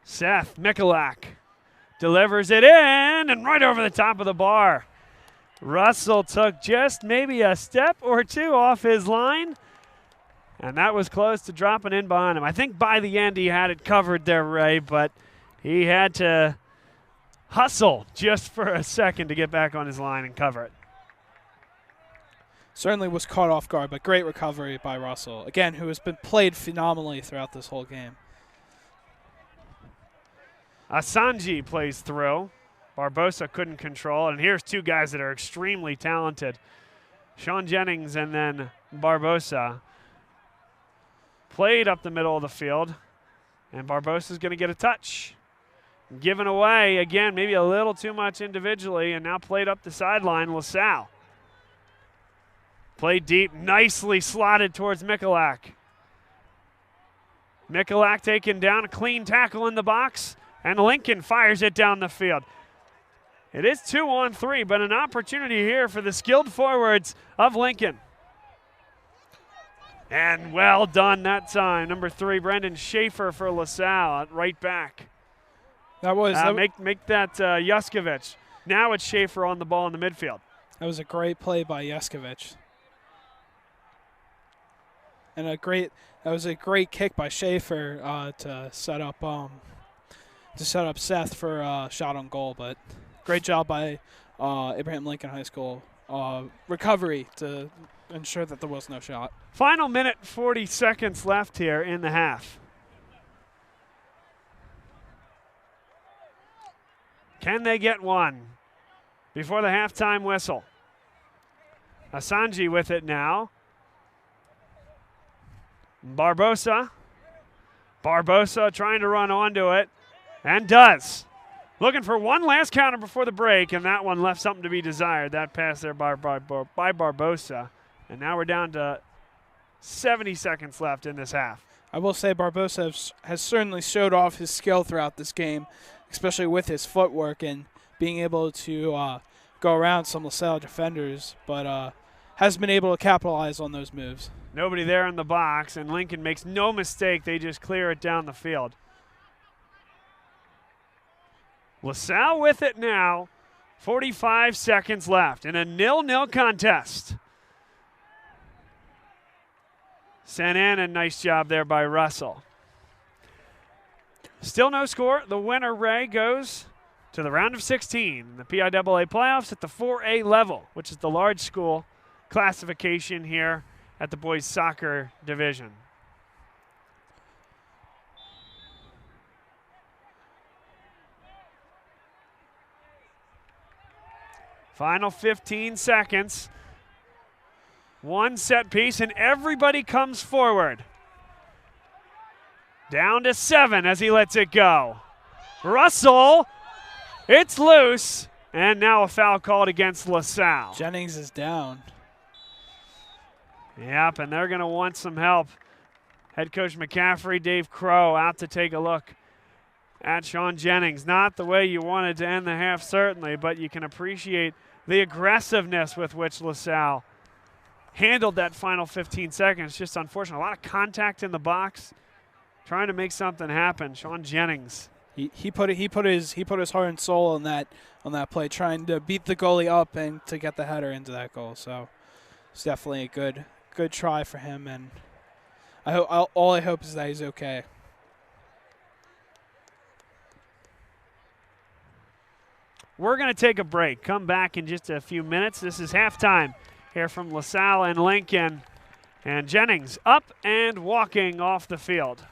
Seth Mikulak delivers it in and right over the top of the bar. Russell took just maybe a step or two off his line, and that was close to dropping in behind him. I think by the end he had it covered there, Ray, but he had to hustle just for a second to get back on his line and cover it. Certainly was caught off guard, but great recovery by Russell, again, who has been played phenomenally throughout this whole game. Asanji plays through. Barbosa couldn't control, and here's two guys that are extremely talented. Sean Jennings and then Barbosa. Played up the middle of the field, and Barbosa's going to get a touch. Given away, again, maybe a little too much individually, and now played up the sideline, LaSalle. Played deep, nicely slotted towards Mikulak. Mikulak taken down, a clean tackle in the box, and Lincoln fires it down the field. It is 2-on-3, but an opportunity here for the skilled forwards of Lincoln. And well done that time. Number 3, Brendan Schaefer for LaSalle at right back. That was make that Yuskovic. Now it's Schaefer on the ball in the midfield. That was a great play by Yuskovic. And that was a great kick by Schaefer to set up Seth for a shot on goal, but great job by Abraham Lincoln High School recovery to ensure that there was no shot. Final minute, 40 seconds left here in the half. Can they get one before the halftime whistle? Asanji with it now. Barbosa trying to run onto it, and does. Looking for one last counter before the break, and that one left something to be desired. That pass there by Barbosa. And now we're down to 70 seconds left in this half. I will say Barbosa has certainly showed off his skill throughout this game, especially with his footwork and being able to go around some LaSalle defenders, but has been able to capitalize on those moves. Nobody there in the box, and Lincoln makes no mistake. They just clear it down the field. LaSalle with it now. 45 seconds left in a 0-0 contest. Sent in, and nice job there by Russell. Still no score. The winner, Ray, goes to the round of 16, the PIAA playoffs at the 4A level, which is the large school classification here at the boys soccer division. Final 15 seconds. One set piece, and everybody comes forward. Down to 7 as he lets it go. Russell, it's loose, and now a foul called against LaSalle. Jennings is down. Yep, and they're going to want some help. Head coach McCaffrey, Dave Crow, out to take a look at Sean Jennings. Not the way you wanted to end the half, certainly, but you can appreciate the aggressiveness with which LaSalle handled that final 15 seconds. Just unfortunate. A lot of contact in the box, trying to make something happen. Sean Jennings. He put his heart and soul on that play, trying to beat the goalie up and to get the header into that goal. So it's definitely a good try for him, and all I hope is that he's okay. We're going to take a break. Come back in just a few minutes. This is halftime here from LaSalle and Lincoln. And Jennings up and walking off the field.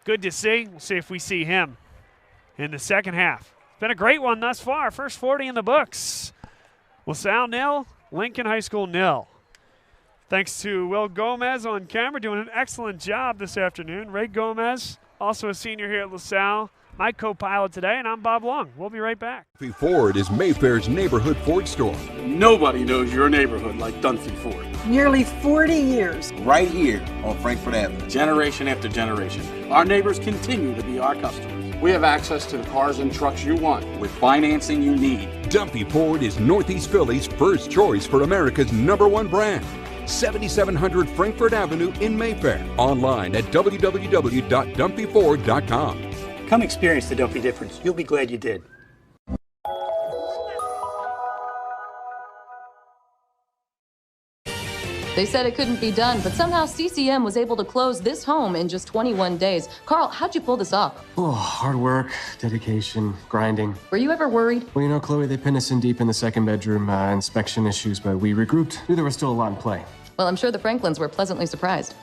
Good to see. We'll see if we see him in the second half. Been a great one thus far. First 40 in the books. LaSalle 0, Lincoln High School 0. Thanks to Will Gomez on camera, doing an excellent job this afternoon. Ray Gomez, also a senior here at LaSalle, my co-pilot today, and I'm Bob Long. We'll be right back. Dunphy Ford is Mayfair's neighborhood Ford store. Nobody knows your neighborhood like Dunphy Ford. Nearly 40 years. Right here on Frankfort Avenue. Generation after generation. Our neighbors continue to be our customers. We have access to the cars and trucks you want with financing you need. Dunphy Ford is Northeast Philly's first choice for America's #1 brand. 7700 Frankfort Avenue in Mayfair. Online at www.dunphyford.com. Come experience the Dunphy difference. You'll be glad you did. They said it couldn't be done, but somehow CCM was able to close this home in just 21 days. Carl, how'd you pull this off? Oh, hard work, dedication, grinding. Were you ever worried? Well, you know, Chloe, they pinned us in deep in the second bedroom, inspection issues, but we regrouped. Knew there was still a lot in play. Well, I'm sure the Franklins were pleasantly surprised.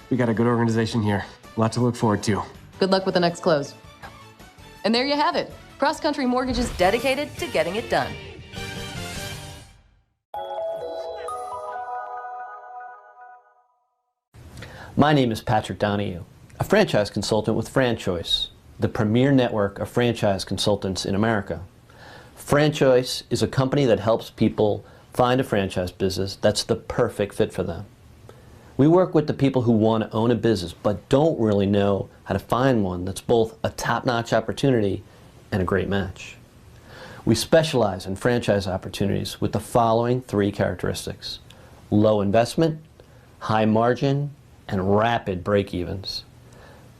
We got a good organization here. A lot to look forward to. Good luck with the next close. And there you have it. Cross Country Mortgage is dedicated to getting it done. My name is Patrick Donahue, a franchise consultant with FranChoice, the premier network of franchise consultants in America. FranChoice is a company that helps people find a franchise business that's the perfect fit for them. We work with the people who want to own a business but don't really know how to find one that's both a top-notch opportunity and a great match. We specialize in franchise opportunities with the following 3 characteristics: low investment, high margin, and rapid break-evens.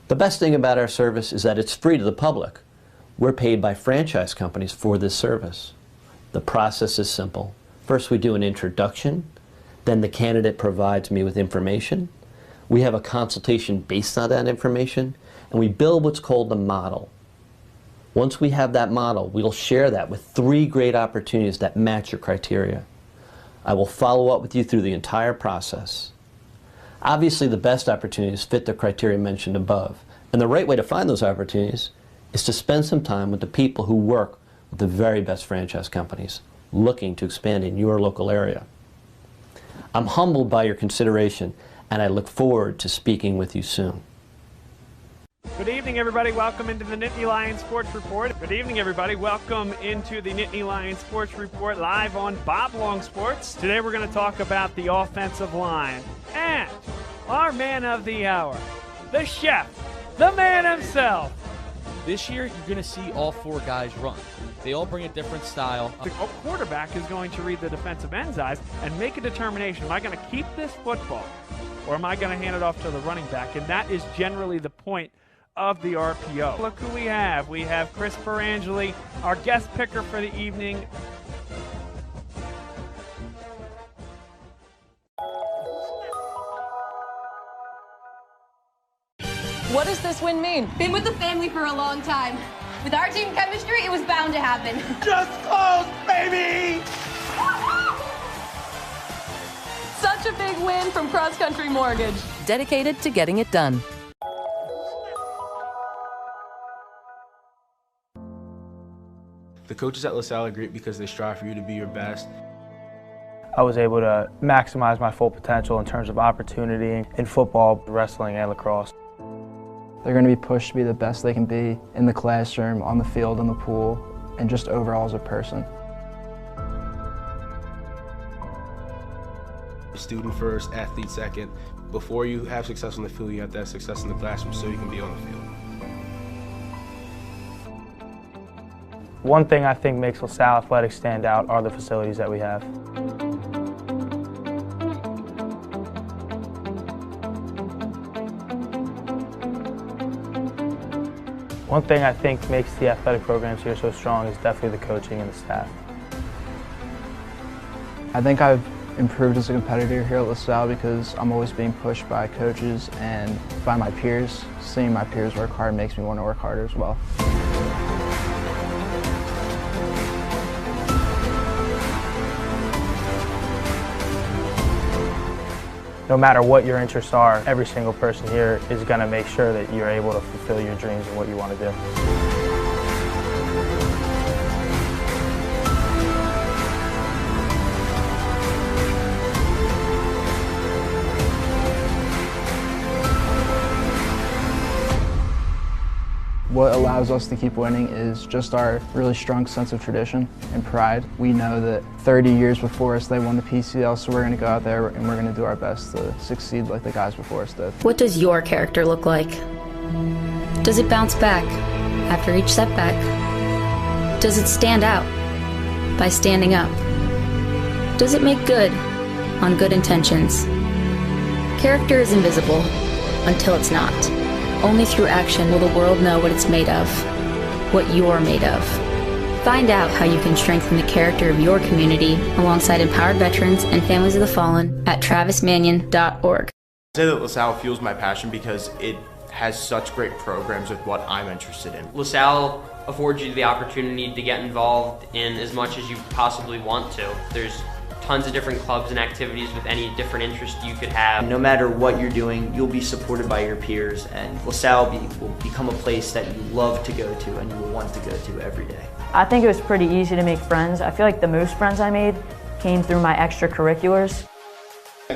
The best thing about our service is that it's free to the public. We're paid by franchise companies for this service. The process is simple. First, we do an introduction. Then the candidate provides me with information. We have a consultation based on that information, and we build what's called the model. Once we have that model, we'll share that with 3 great opportunities that match your criteria. I will follow up with you through the entire process. Obviously, the best opportunities fit the criteria mentioned above, and the right way to find those opportunities is to spend some time with the people who work with the very best franchise companies looking to expand in your local area. I'm humbled by your consideration, and I look forward to speaking with you soon. Good evening, everybody. Welcome into the Nittany Lions Sports Report. Good evening, everybody. Welcome into the Nittany Lions Sports Report live on Bob Long Sports. Today we're going to talk about the offensive line and our man of the hour, the chef, the man himself. This year, you're going to see all 4 guys run. They all bring a different style. The quarterback is going to read the defensive end's eyes and make a determination. Am I going to keep this football or am I going to hand it off to the running back? And that is generally the point of the RPO. Look who we have. We have Chris Perangeli, our guest picker for the evening. What does this win mean? Been with the family for a long time. With our team chemistry, it was bound to happen. Just close, baby! Such a big win from Cross Country Mortgage. Dedicated to getting it done. The coaches at LaSalle are great because they strive for you to be your best. I was able to maximize my full potential in terms of opportunity in football, wrestling, and lacrosse. They're going to be pushed to be the best they can be in the classroom, on the field, in the pool, and just overall as a person. Student first, athlete second. Before you have success on the field, you have to have success in the classroom so you can be on the field. One thing I think makes LaSalle Athletics stand out are the facilities that we have. One thing I think makes the athletic programs here so strong is definitely the coaching and the staff. I think I've improved as a competitor here at LaSalle because I'm always being pushed by coaches and by my peers. Seeing my peers work hard makes me want to work harder as well. No matter what your interests are, every single person here is going to make sure that you're able to fulfill your dreams and what you want to do. What allows us to keep winning is just our really strong sense of tradition and pride. We know that 30 years before us they won the PCL, so we're going to go out there and we're going to do our best to succeed like the guys before us did. What does your character look like? Does it bounce back after each setback? Does it stand out by standing up? Does it make good on good intentions? Character is invisible until it's not. Only through action will the world know what it's made of, what you're made of. Find out how you can strengthen the character of your community alongside empowered veterans and families of the fallen at travismanion.org. I say that LaSalle fuels my passion because it has such great programs with what I'm interested in. LaSalle affords you the opportunity to get involved in as much as you possibly want to. There's tons of different clubs and activities with any different interest you could have. No matter what you're doing, you'll be supported by your peers, and LaSalle will become a place that you love to go to and you will want to go to every day. I think it was pretty easy to make friends. I feel like the most friends I made came through my extracurriculars.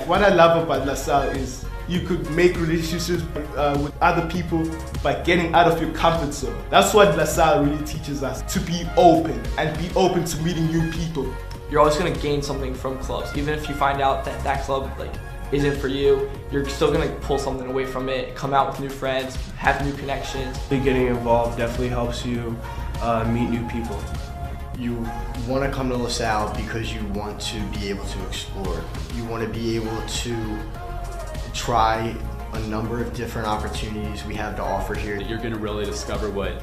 What I love about LaSalle is you could make relationships with other people by getting out of your comfort zone. That's what LaSalle really teaches us, to be open and be open to meeting new people. You're always going to gain something from clubs. Even if you find out that that club isn't for you, you're still going to pull something away from it, come out with new friends, have new connections. Getting involved definitely helps you meet new people. You want to come to LaSalle because you want to be able to explore. You want to be able to try a number of different opportunities we have to offer here. You're going to really discover what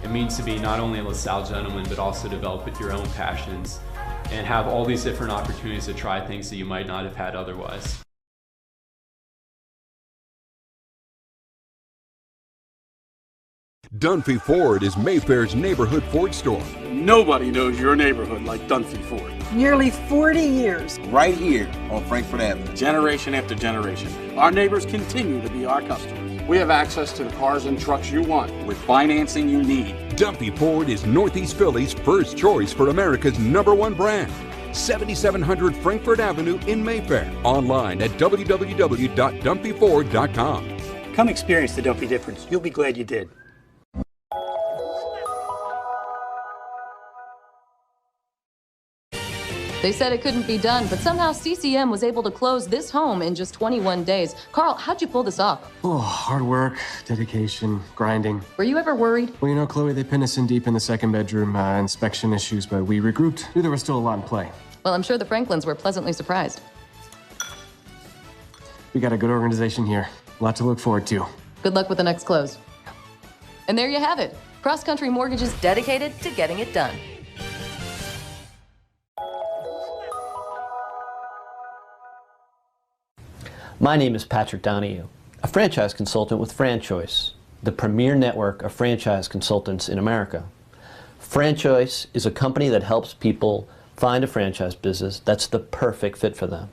it means to be not only a LaSalle gentleman, but also develop your own passions and have all these different opportunities to try things that you might not have had otherwise. Dunphy Ford is Mayfair's neighborhood Ford store. Nobody knows your neighborhood like Dunphy Ford. Nearly 40 years. Right here on Frankfurt Avenue. Generation after generation. Our neighbors continue to be our customers. We have access to the cars and trucks you want with financing you need. Dunphy Ford is Northeast Philly's first choice for America's #1 brand. 7700 Frankfurt Avenue in Mayfair. Online at www.dunphyford.com. Come experience the Dunphy difference. You'll be glad you did. They said it couldn't be done, but somehow CCM was able to close this home in just 21 days. Carl, how'd you pull this off? Oh, hard work, dedication, grinding. Were you ever worried? Well, you know, Chloe, they pinned us in deep in the second bedroom, inspection issues, but we regrouped. Knew there was still a lot in play. Well, I'm sure the Franklins were pleasantly surprised. We got a good organization here. A lot to look forward to. Good luck with the next close. And there you have it. Cross Country Mortgage is dedicated to getting it done. My name is Patrick Donahue, a franchise consultant with FranChoice, the premier network of franchise consultants in America. Franchoice is a company that helps people find a franchise business that's the perfect fit for them.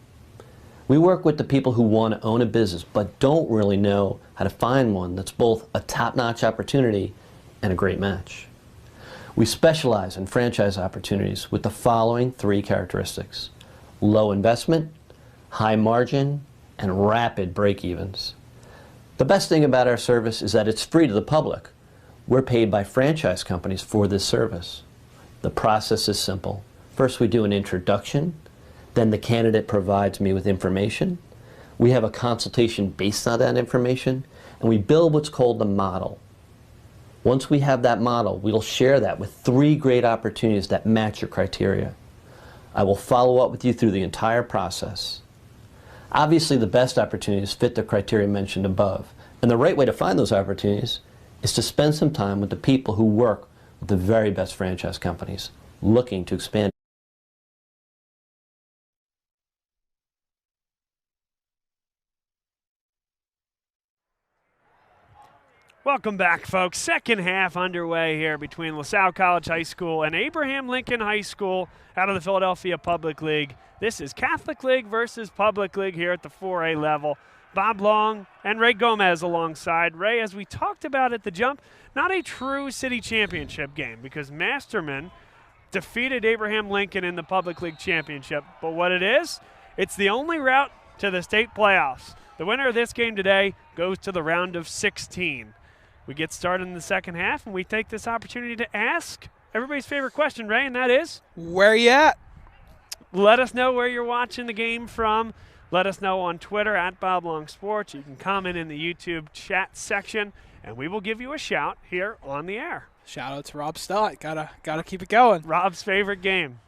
We work with the people who want to own a business but don't really know how to find one that's both a top-notch opportunity and a great match. We specialize in franchise opportunities with the following 3 characteristics: low investment, high margin, and rapid break-evens. The best thing about our service is that it's free to the public. We're paid by franchise companies for this service. The process is simple. First, we do an introduction. Then the candidate provides me with information. We have a consultation based on that information, and we build what's called the model. Once we have that model, we'll share that with 3 great opportunities that match your criteria. I will follow up with you through the entire process. Obviously, the best opportunities fit the criteria mentioned above, and the right way to find those opportunities is to spend some time with the people who work with the very best franchise companies looking to expand. Welcome back, folks. Second half underway here between LaSalle College High School and Abraham Lincoln High School out of the Philadelphia Public League. This is Catholic League versus Public League here at the 4A level. Bob Long and Ray Gomez alongside. Ray, as we talked about at the jump, not a true city championship game because Masterman defeated Abraham Lincoln in the Public League championship. But what it is, it's the only route to the state playoffs. The winner of this game today goes to the round of 16. We get started in the second half, and we take this opportunity to ask everybody's favorite question, Ray, and that is? Where you at? Let us know where you're watching the game from. Let us know on Twitter at Bob Long Sports. You can comment in the YouTube chat section, and we will give you a shout here on the air. Shout out to Rob Stott. Gotta keep it going. Rob's favorite game.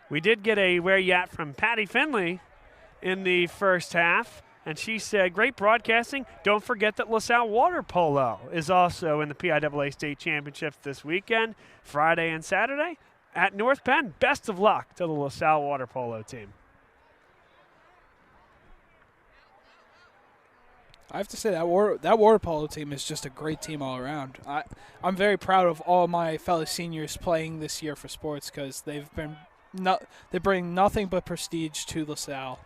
We did get a where you at from Patty Finley in the first half. And she said, great broadcasting. Don't forget that LaSalle Water Polo is also in the PIAA State Championships this weekend, Friday and Saturday at North Penn. Best of luck to the LaSalle Water Polo team. I have to say that water polo team is just a great team all around. I'm very proud of all my fellow seniors playing this year for sports because they bring nothing but prestige to LaSalle.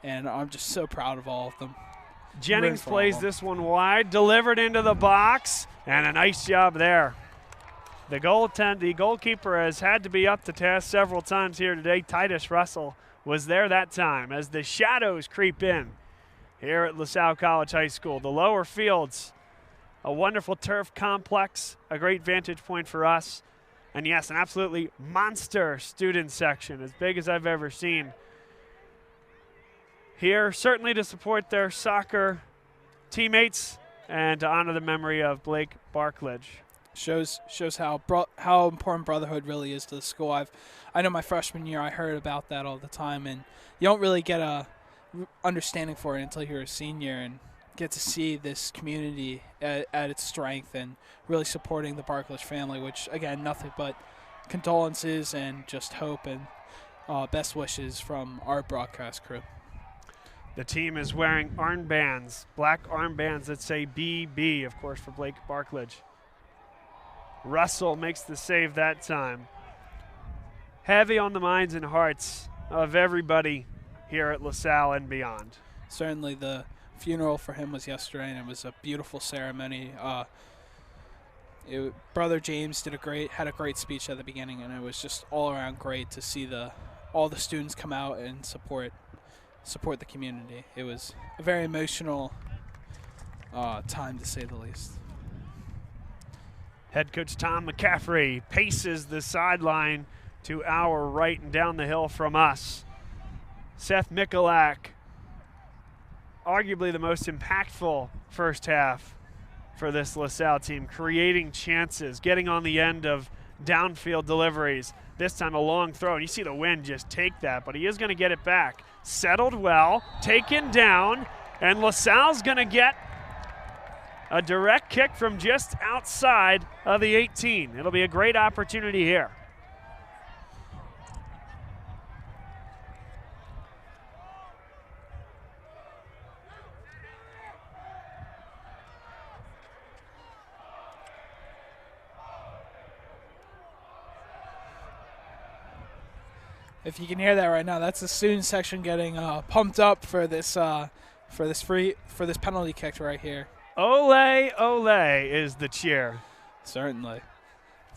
And I'm just so proud of all of them. Jennings plays this one wide, delivered into the box, and a nice job there. The goalkeeper has had to be up to task several times here today. Titus Russell was there that time as the shadows creep in here at LaSalle College High School. The lower fields, a wonderful turf complex, a great vantage point for us. And yes, an absolutely monster student section, as big as I've ever seen. Here, certainly to support their soccer teammates and to honor the memory of Blake Barklage. Shows how important brotherhood really is to the school. I know my freshman year I heard about that all the time, and you don't really get a understanding for it until you're a senior and get to see this community at its strength and really supporting the Barklage family, which, again, nothing but condolences and just hope and best wishes from our broadcast crew. The team is wearing armbands, black armbands that say BB, of course, for Blake Barklage. Russell makes the save that time. Heavy on the minds and hearts of everybody here at LaSalle and beyond. Certainly the funeral for him was yesterday, and it was a beautiful ceremony. Brother James had a great speech at the beginning, and it was just all around great to see all the students come out and support the community. It was a very emotional time, to say the least. Head coach Tom McCaffrey paces the sideline to our right and down the hill from us. Seth Mikulak, arguably the most impactful first half for this LaSalle team, creating chances, getting on the end of downfield deliveries. This time a long throw, and you see the wind just take that, but he is going to get it back. Settled well, taken down, and LaSalle's going to get a direct kick from just outside of the 18. It'll be a great opportunity here. If you can hear that right now, that's the student section getting pumped up for this penalty kick right here. Ole, ole is the cheer. Certainly.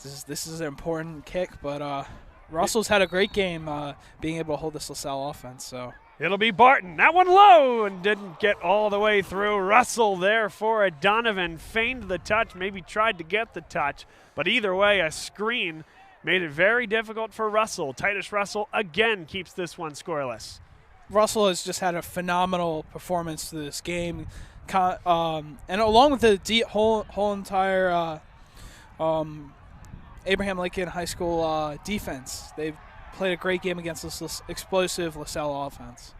This is an important kick, but Russell's had a great game being able to hold this LaSalle offense. So it'll be Barton. That one low and didn't get all the way through. Russell there for it. Donovan feigned the touch, maybe tried to get the touch, but either way, a screen made it very difficult for Russell. Titus Russell again keeps this one scoreless. Russell has just had a phenomenal performance through this game, and along with the whole entire Abraham Lincoln High School defense. They've played a great game against this explosive LaSalle offense.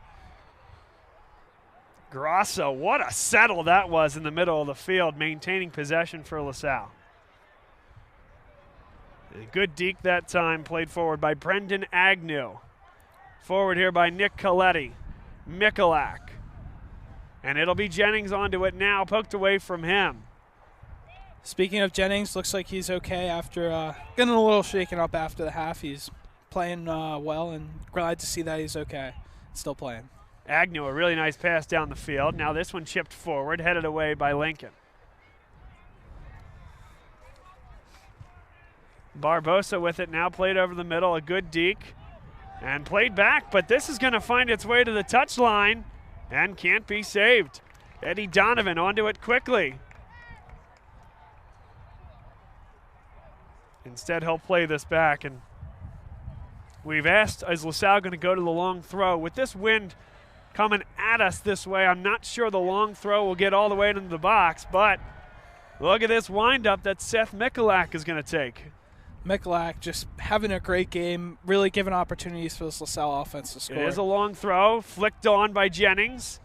Grasso, what a settle that was in the middle of the field, maintaining possession for LaSalle. A good deke that time, played forward by Brendan Agnew. Forward here by Nick Coletti. Michalak. And it'll be Jennings onto it now, poked away from him. Speaking of Jennings, looks like he's okay after getting a little shaken up after the half. He's playing well, and glad to see that he's okay. Still playing. Agnew, a really nice pass down the field. Now this one chipped forward, headed away by Lincoln. Barbosa with it now, played over the middle, a good deke, and played back, but this is going to find its way to the touchline and can't be saved. Eddie Donovan onto it quickly. Instead, he'll play this back, and we've asked, is LaSalle going to go to the long throw? With this wind coming at us this way, I'm not sure the long throw will get all the way into the box, but look at this windup that Seth Michalak is going to take. Michalak just having a great game, really giving opportunities for this LaSalle offense to score. It is a long throw, flicked on by Jennings,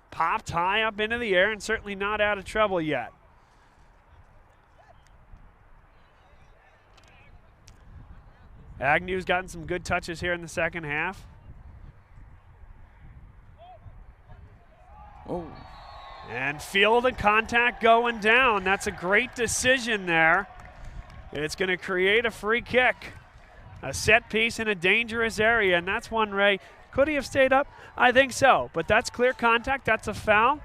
popped high up into the air, and certainly not out of trouble yet. Agnew's gotten some good touches here in the second half. Oh. And feel the contact going down. That's a great decision there. It's going to create a free kick. A set piece in a dangerous area, and that's one, Ray. Could he have stayed up? I think so, but that's clear contact. That's a foul.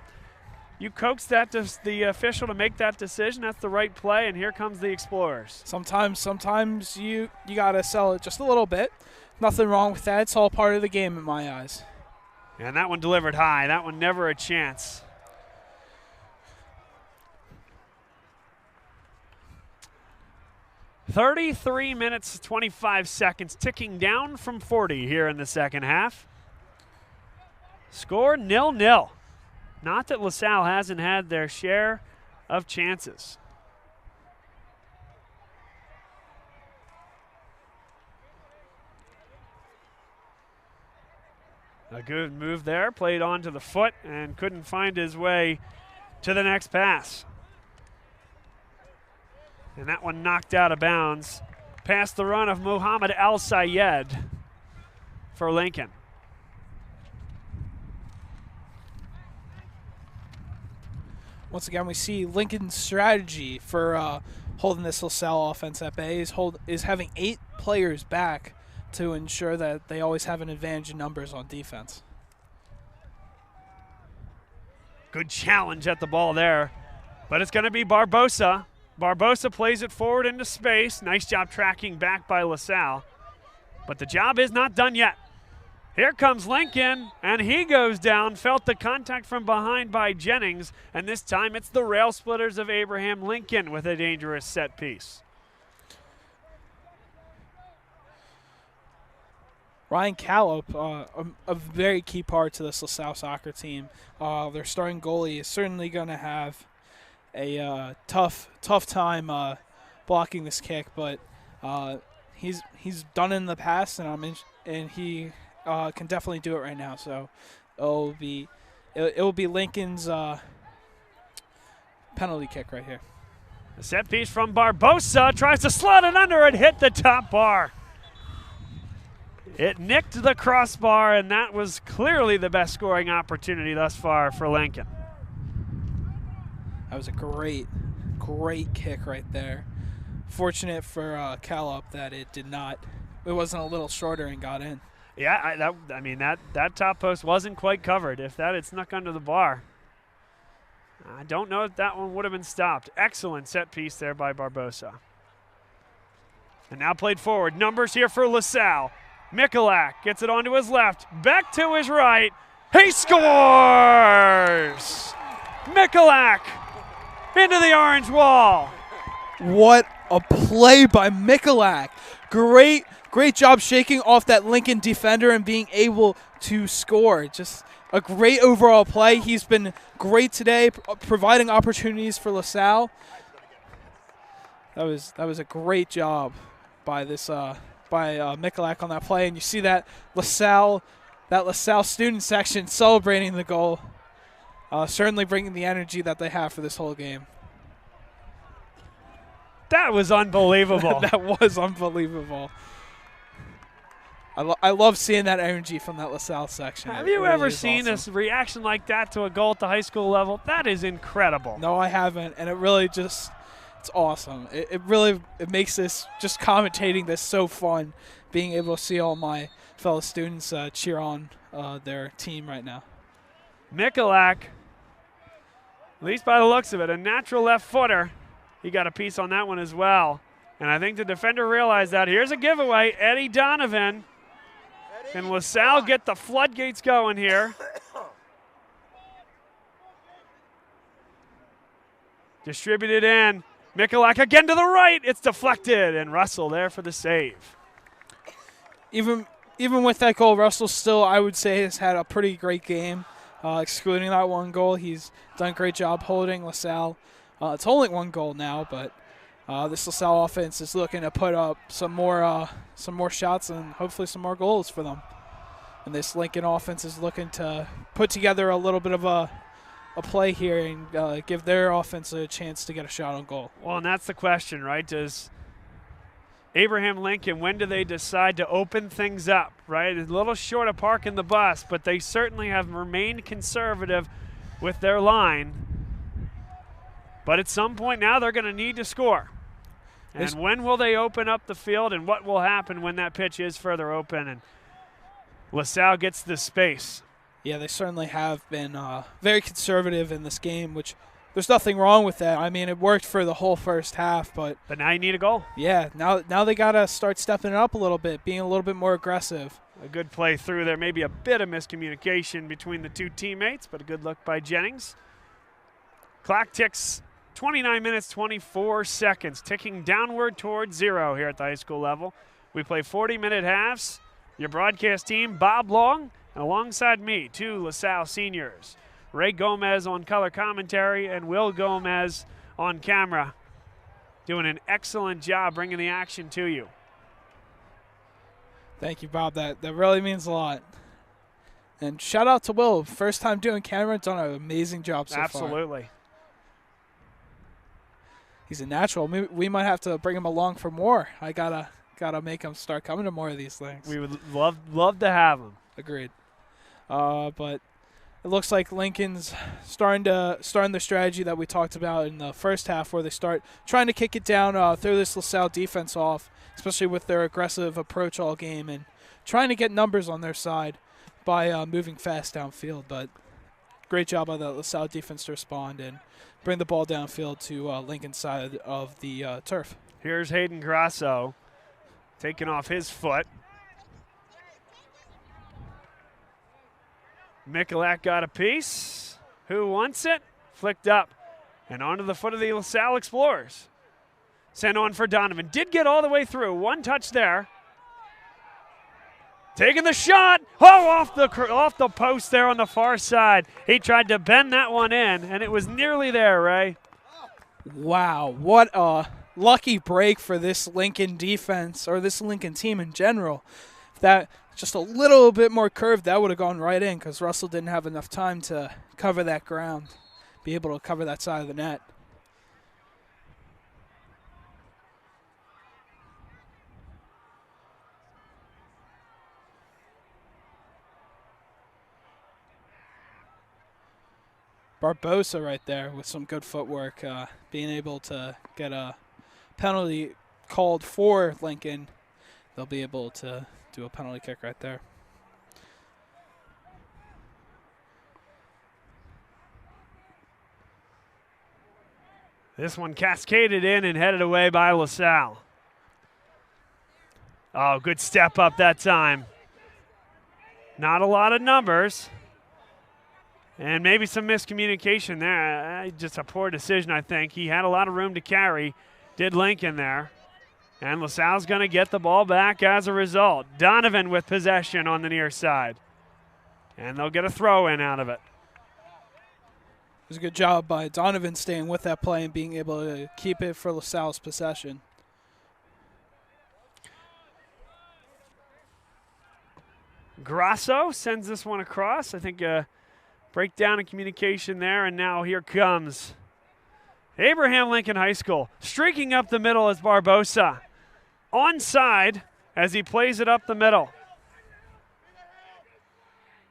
You coaxed that to the official to make that decision. That's the right play, and here comes the Explorers. Sometimes you got to sell it just a little bit. Nothing wrong with that. It's all part of the game in my eyes. And that one delivered high. That one never a chance. .33 minutes, 25 seconds, ticking down from 40 here in the second half. Score 0-0. Not that LaSalle hasn't had their share of chances. A good move there, played onto the foot and couldn't find his way to the next pass. And that one knocked out of bounds past the run of Muhammad Al-Sayed for Lincoln. Once again, we see Lincoln's strategy for holding this LaSalle offense at bay is having 8 players back to ensure that they always have an advantage in numbers on defense. Good challenge at the ball there, but it's going to be Barbosa. Barbosa plays it forward into space. Nice job tracking back by LaSalle, but the job is not done yet. Here comes Lincoln, and he goes down, felt the contact from behind by Jennings, and this time it's the Rail Splitters of Abraham Lincoln with a dangerous set piece. Ryan Callop, a very key part to this LaSalle soccer team. Their starting goalie is certainly going to have a tough time blocking this kick, but he's done it in the past, and he can definitely do it right now. So it will be Lincoln's penalty kick right here. A set piece from Barbosa, tries to slot it under and hit the top bar. It nicked the crossbar, and that was clearly the best scoring opportunity thus far for Lincoln. That was a great kick right there. Fortunate for Callop that it wasn't a little shorter and got in. Yeah, I mean that top post wasn't quite covered. If that had snuck under the bar, I don't know if that one would have been stopped. Excellent set piece there by Barbosa. And now played forward. Numbers here for LaSalle. Mikulak gets it onto his left. Back to his right. He scores! Mikulak into the orange wall. What a play by Mikulak. Great job shaking off that Lincoln defender and being able to score. Just a great overall play. He's been great today, providing opportunities for LaSalle. That was a great job by Mikulak on that play, and you see that LaSalle student section celebrating the goal, certainly bringing the energy that they have for this whole game. That was unbelievable. That was unbelievable. I love seeing that energy from that LaSalle section. Have you ever seen a reaction like that to a goal at the high school level? That is incredible. No, I haven't, and it really it's awesome. It makes this, just commentating this, so fun, being able to see all my fellow students cheer on their team right now. Mikulak, at least by the looks of it, a natural left footer. He got a piece on that one as well. And I think the defender realized that. Here's a giveaway. Eddie Donovan. Can LaSalle get the floodgates going here? Distributed in. Mikulak again to the right. It's deflected. And Russell there for the save. Even with that goal, Russell still, I would say, has had a pretty great game. Excluding that one goal, he's done a great job holding LaSalle. It's only one goal now, but this LaSalle offense is looking to put up some more shots and hopefully some more goals for them. And this Lincoln offense is looking to put together a little bit of a play here and give their offense a chance to get a shot on goal. Well, and that's the question, right? Does Abraham Lincoln, when do they decide to open things up, right? It's a little short of parking the bus, but they certainly have remained conservative with their line. But at some point now they're going to need to score. And when will they open up the field, and what will happen when that pitch is further open and LaSalle gets the space? Yeah, they certainly have been very conservative in this game, which there's nothing wrong with that. I mean, it worked for the whole first half, but now you need a goal. Yeah, now they got to start stepping it up a little bit, being a little bit more aggressive. A good play through there. Maybe a bit of miscommunication between the two teammates, but a good look by Jennings. Clock ticks 29 minutes, 24 seconds, ticking downward towards 0 here at the high school level. We play 40-minute halves. Your broadcast team, Bob Long, and alongside me, two LaSalle seniors, Ray Gomez on color commentary and Will Gomez on camera, doing an excellent job bringing the action to you. Thank you, Bob. That really means a lot. And shout out to Will. First time doing camera, done an amazing job so far. Absolutely. He's a natural. We might have to bring him along for more. I gotta make him start coming to more of these things. We would love to have him. Agreed. But it looks like Lincoln's starting the strategy that we talked about in the first half, where they start trying to kick it down, throw this LaSalle defense off, especially with their aggressive approach all game and trying to get numbers on their side by moving fast downfield. But great job by the LaSalle defense to respond and bring the ball downfield to Lincoln's side of the turf. Here's Hayden Grasso taking off his foot. Mikulak got a piece. Who wants it? Flicked up and onto the foot of the LaSalle Explorers. Sent on for Donovan. Did get all the way through. One touch there. Taking the shot. Oh, off the post there on the far side. He tried to bend that one in, and it was nearly there, Ray. Wow, what a lucky break for this Lincoln defense, or this Lincoln team in general. If that just a little bit more curved, that would have gone right in, because Russell didn't have enough time to cover that ground, be able to cover that side of the net. Barbosa right there with some good footwork, being able to get a penalty called for Lincoln. They'll be able to do a penalty kick right there. This one cascaded in and headed away by LaSalle. Oh, good step up that time. Not a lot of numbers. And maybe some miscommunication there. Just a poor decision, I think. He had a lot of room to carry, did Lincoln there. And LaSalle's going to get the ball back as a result. Donovan with possession on the near side. And they'll get a throw in out of it. It was a good job by Donovan staying with that play and being able to keep it for LaSalle's possession. Grasso sends this one across. I think a breakdown in communication there, and now here comes Abraham Lincoln High School. Streaking up the middle is Barbosa. Onside as he plays it up the middle.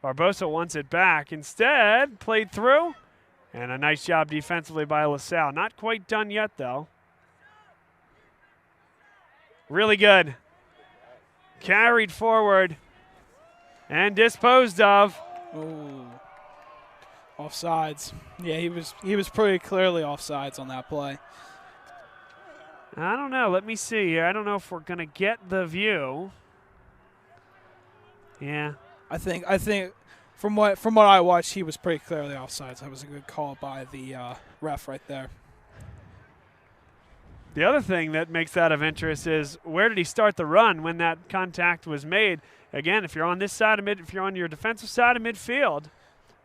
Barbosa wants it back. Instead, played through. And a nice job defensively by LaSalle. Not quite done yet, though. Really good. Carried forward and disposed of. Oh, offsides. Yeah, he was pretty clearly offsides on that play. I don't know. Let me see here. I don't know if we're going to get the view. Yeah. I think from what I watched, he was pretty clearly offsides. That was a good call by the ref right there. The other thing that makes that of interest is where did he start the run when that contact was made? Again, if you're on this side of if you're on your defensive side of midfield,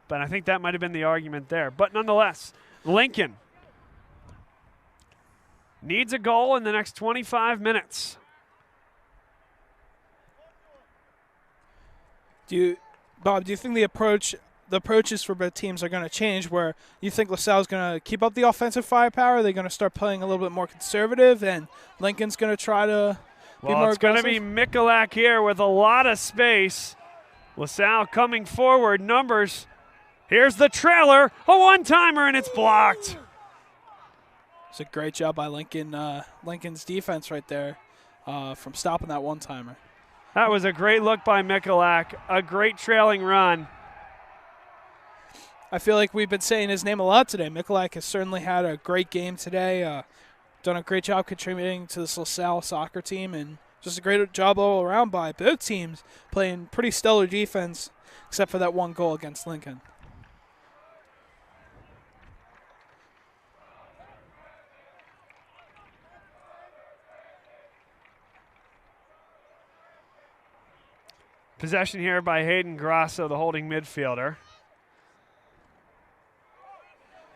but I think that might have been the argument there. But nonetheless, Lincoln needs a goal in the next 25 minutes. Bob, do you think the approaches for both teams are going to change, where you think LaSalle's going to keep up the offensive firepower? Are they going to start playing a little bit more conservative, and Lincoln's going to try to be more aggressive? It's going to be Michalak here with a lot of space. LaSalle coming forward. Numbers. Here's the trailer. A one-timer, and it's blocked. It's a great job by Lincoln's defense right there from stopping that one-timer. That was a great look by Michalak. A great trailing run. I feel like we've been saying his name a lot today. Michalak has certainly had a great game today. Done a great job contributing to this LaSalle soccer team, and just a great job all around by both teams, playing pretty stellar defense, except for that one goal against Lincoln. Possession here by Hayden Grasso, the holding midfielder.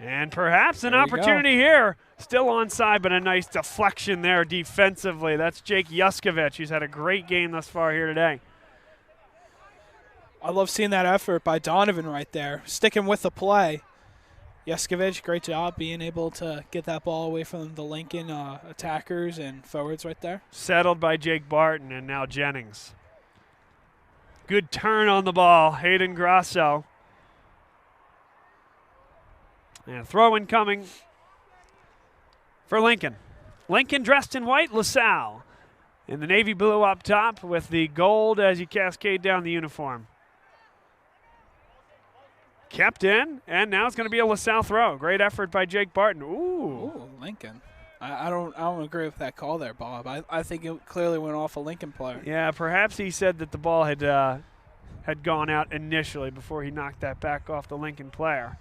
And perhaps an opportunity here. Still onside, but a nice deflection there defensively. That's Jake Yuskovic, who's had a great game thus far here today. I love seeing that effort by Donovan right there, sticking with the play. Yuskovic, great job being able to get that ball away from the Lincoln attackers and forwards right there. Settled by Jake Barton and now Jennings. Good turn on the ball, Hayden Grasso. And throw-in coming for Lincoln. Lincoln dressed in white, LaSalle in the navy blue up top with the gold as you cascade down the uniform. Kept in, and now it's going to be a LaSalle throw. Great effort by Jake Barton. Ooh, Lincoln. I don't agree with that call there, Bob. I think it clearly went off a Lincoln player. Yeah, perhaps he said that the ball had gone out initially before he knocked that back off the Lincoln player.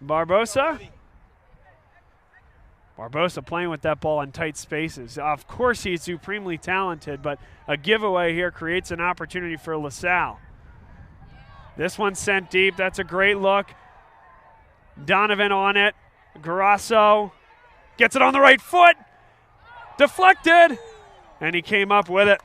Barbosa playing with that ball in tight spaces. Of course he's supremely talented, but a giveaway here creates an opportunity for LaSalle. This one's sent deep. That's a great look. Donovan on it. Grasso gets it on the right foot. Deflected. And he came up with it.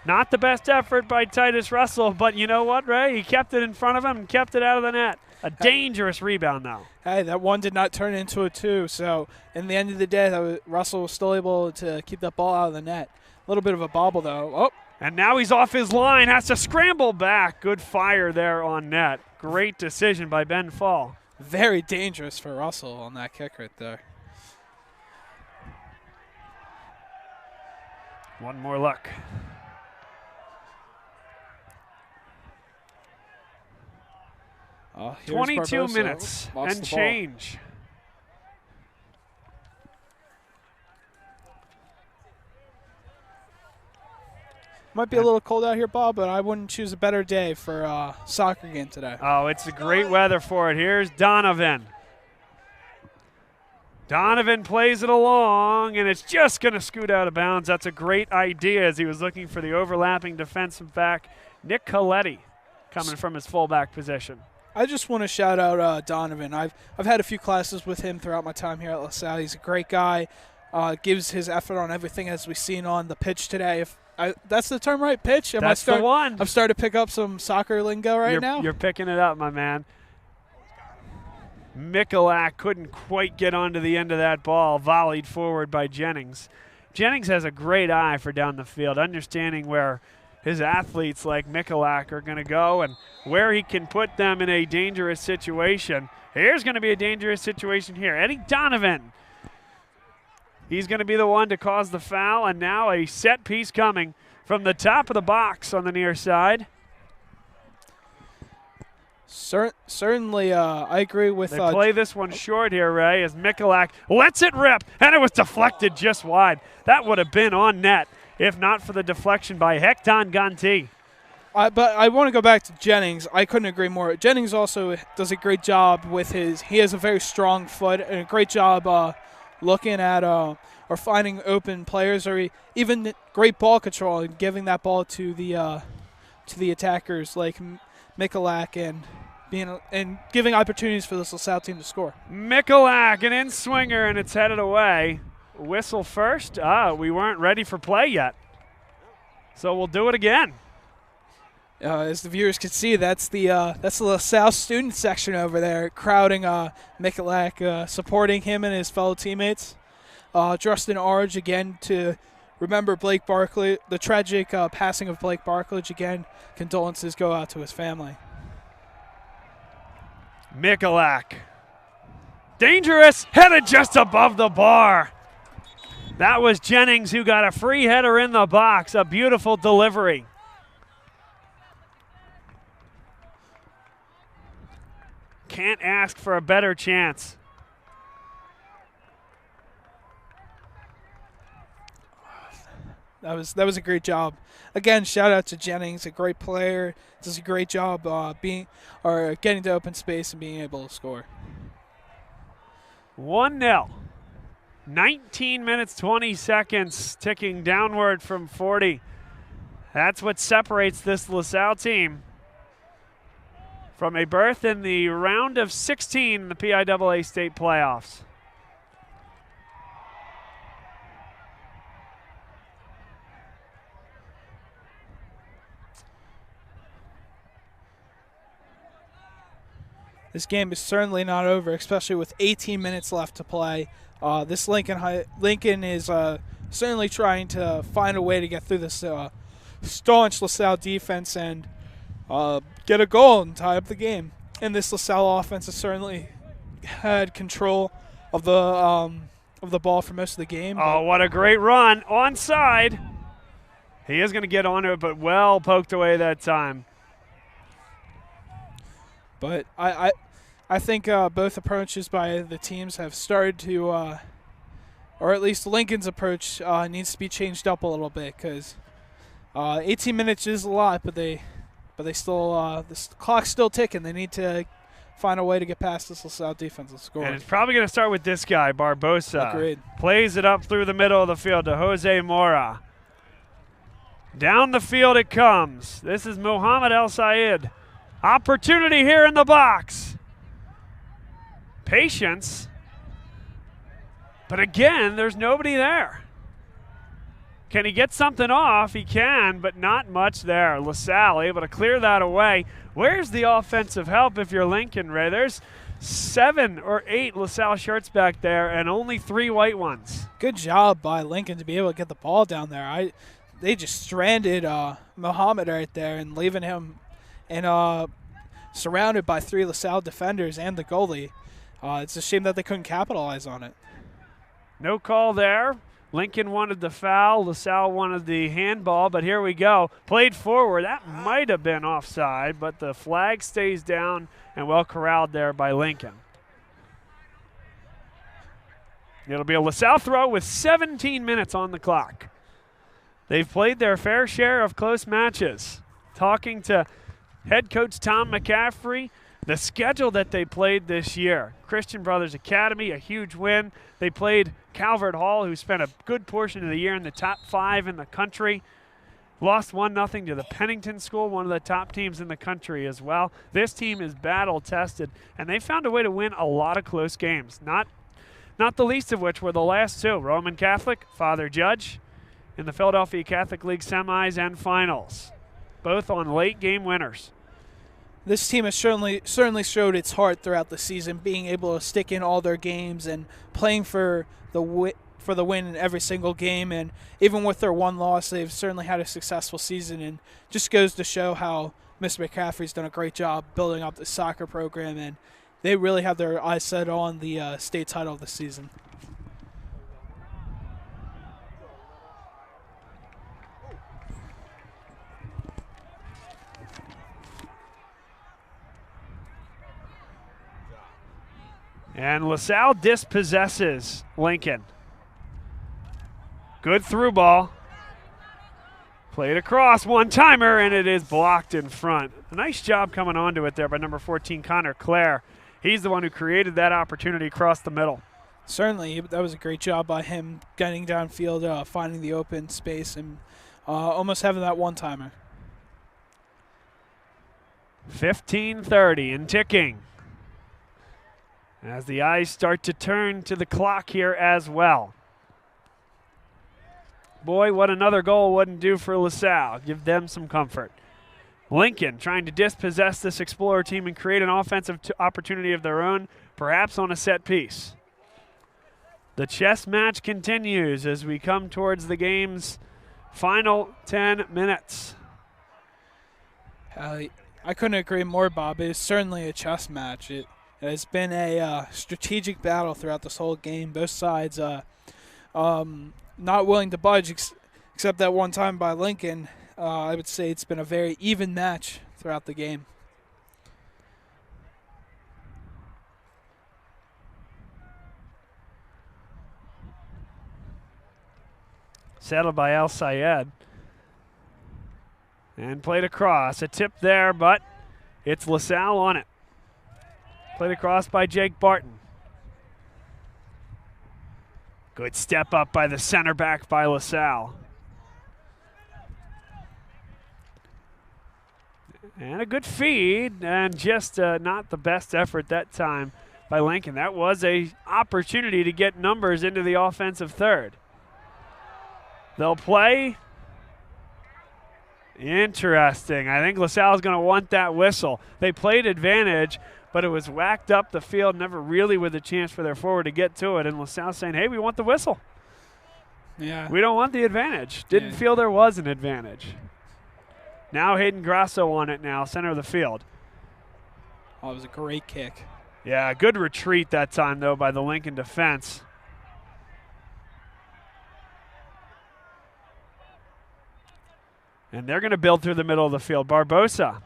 Not the best effort by Titus Russell, but you know what, Ray? He kept it in front of him and kept it out of the net. A dangerous rebound, though. Hey, that one did not turn into a two. So, in the end of the day, Russell was still able to keep that ball out of the net. A little bit of a bobble, though. Oh. And now he's off his line, has to scramble back. Good fire there on net. Great decision by Ben Fall. Very dangerous for Russell on that kick right there. One more look. Here's 22 Barbosa. minutes Lost and the ball. change. Might be a little cold out here, Bob, but I wouldn't choose a better day for a soccer game today. Oh, it's a great weather for it. Here's Donovan. Donovan plays it along, and it's just going to scoot out of bounds. That's a great idea as he was looking for the overlapping defensive back, Nick Coletti, coming from his fullback position. I just want to shout out Donovan. I've had a few classes with him throughout my time here at LaSalle. He's a great guy. Gives his effort on everything as we've seen on the pitch today. That's the term, right? Pitch? That's the one. I'm starting to pick up some soccer lingo now. You're picking it up, my man. Michalak couldn't quite get onto the end of that ball, volleyed forward by Jennings. Jennings has a great eye for down the field, understanding where his athletes like Michalak are going to go and where he can put them in a dangerous situation. Here's going to be a dangerous situation here. Eddie Donovan. He's going to be the one to cause the foul, and now a set piece coming from the top of the box on the near side. Certainly, I agree with. They play this one short here, Ray, as Michalak lets it rip, and it was deflected just wide. That would have been on net if not for the deflection by Hecton Ganti. But I want to go back to Jennings. I couldn't agree more. Jennings also does a great job with he has a very strong foot and a great job looking at or finding open players, or even great ball control and giving that ball to the attackers like Michalak and giving opportunities for this LaSalle team to score. Michalak, an in-swinger, and it's headed away. Whistle first. We weren't ready for play yet, so we'll do it again. As the viewers can see, that's the LaSalle student section over there, crowding Michalak, supporting him and his fellow teammates. Justin Arge again to remember Blake Barkley, the tragic passing of Blake Barkley. Again, condolences go out to his family. Michalak. Dangerous, headed just above the bar. That was Jennings who got a free header in the box. A beautiful delivery. Can't ask for a better chance. That was a great job. Again, shout out to Jennings, a great player. Does a great job getting to open space and being able to score. 1-0. 19 minutes, 20 seconds, ticking downward from 40. That's what separates this LaSalle team from a berth in the round of 16 in the PIAA state playoffs. This game is certainly not over, especially with 18 minutes left to play. This Lincoln is certainly trying to find a way to get through this staunch LaSalle defense and get a goal and tie up the game. And this LaSalle offense has certainly had control of the ball for most of the game. Oh, what a great run. Onside. He is going to get onto it, but well poked away that time. But I think both approaches by the teams have started to, or at least Lincoln's approach needs to be changed up a little bit, because 18 minutes is a lot, but they still the clock's still ticking. They need to find a way to get past this LaSalle defense and score. And it's probably going to start with this guy, Barbosa. Agreed. Plays it up through the middle of the field to Jose Mora. Down the field it comes. This is Muhammad El Sayed. Opportunity here in the box. Patience. But again, there's nobody there. Can he get something off? He can, but not much there. LaSalle able to clear that away. Where's the offensive help if you're Lincoln, Ray? There's 7 or 8 LaSalle shirts back there and only 3 white ones. Good job by Lincoln to be able to get the ball down there. They just stranded Muhammad right there and leaving him and surrounded by 3 LaSalle defenders and the goalie. It's a shame that they couldn't capitalize on it. No call there. Lincoln wanted the foul. LaSalle wanted the handball, but here we go. Played forward. That might have been offside, but the flag stays down and well corralled there by Lincoln. It'll be a LaSalle throw with 17 minutes on the clock. They've played their fair share of close matches. Talking to head coach Tom McCaffrey, the schedule that they played this year. Christian Brothers Academy, a huge win. They played Calvert Hall, who spent a good portion of the year in the top 5 in the country. Lost 1-0 to the Pennington School, one of the top teams in the country as well. This team is battle-tested, and they found a way to win a lot of close games. Not the least of which were the last two. Roman Catholic, Father Judge, in the Philadelphia Catholic League semis and finals, both on late game winners. This team has certainly showed its heart throughout the season, being able to stick in all their games and playing for the win in every single game. And even with their one loss, they've certainly had a successful season, and just goes to show how Mr. McCaffrey's done a great job building up the soccer program, and they really have their eyes set on the state title this season. And LaSalle dispossesses Lincoln. Good through ball. Played across, one-timer, and it is blocked in front. A nice job coming onto it there by number 14, Connor Clare. He's the one who created that opportunity across the middle. Certainly, that was a great job by him getting downfield, finding the open space, and almost having that one-timer. 15:30 and ticking, as the eyes start to turn to the clock here as well. Boy, what another goal wouldn't do for LaSalle. Give them some comfort. Lincoln trying to dispossess this Explorer team and create an offensive opportunity of their own, perhaps on a set piece. The chess match continues as we come towards the game's final 10 minutes. I couldn't agree more, Bob. It is certainly a chess match. It has been a strategic battle throughout this whole game. Both sides not willing to budge, except that one time by Lincoln. I would say it's been a very even match throughout the game. Settled by El Sayed. And played across. A tip there, but it's LaSalle on it. Played across by Jake Barton. Good step up by the center back by LaSalle. And a good feed, and just not the best effort that time by Lincoln. That was an opportunity to get numbers into the offensive third. They'll play. Interesting. I think LaSalle's going to want that whistle. They played advantage, but it was whacked up the field, never really with a chance for their forward to get to it. And LaSalle's saying, hey, we want the whistle. Yeah. We don't want the advantage. Didn't feel there was an advantage. Now Hayden Grasso on it now, center of the field. Oh, it was a great kick. Yeah, good retreat that time, though, by the Lincoln defense. And they're going to build through the middle of the field. Barbosa,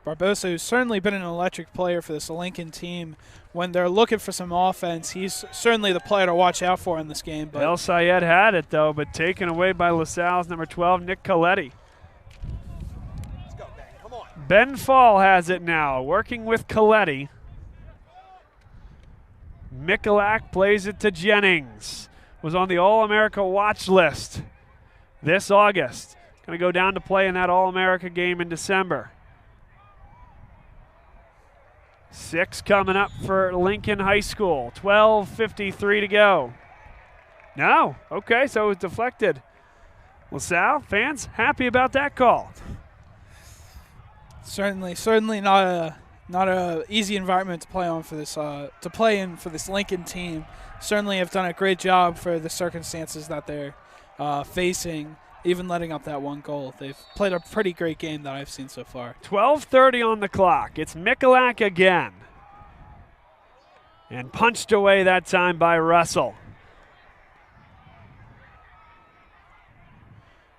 who's certainly been an electric player for this Lincoln team. When they're looking for some offense, he's certainly the player to watch out for in this game. But El Sayed had it, though, but taken away by LaSalle's number 12, Nick Coletti. Let's go, man. Come on. Ben Fall has it now, working with Coletti. Michalak plays it to Jennings. Was on the All-America watch list this August. Going to go down to play in that All-America game in December. 6 coming up for Lincoln High School. 12:53 to go. No. Okay, so it was deflected. LaSalle fans happy about that call. Certainly not a easy environment to play on for this for this Lincoln team. Certainly have done a great job for the circumstances that they're facing. Even letting up that one goal. They've played a pretty great game that I've seen so far. 12:30 on the clock. It's Michalak again. And punched away that time by Russell.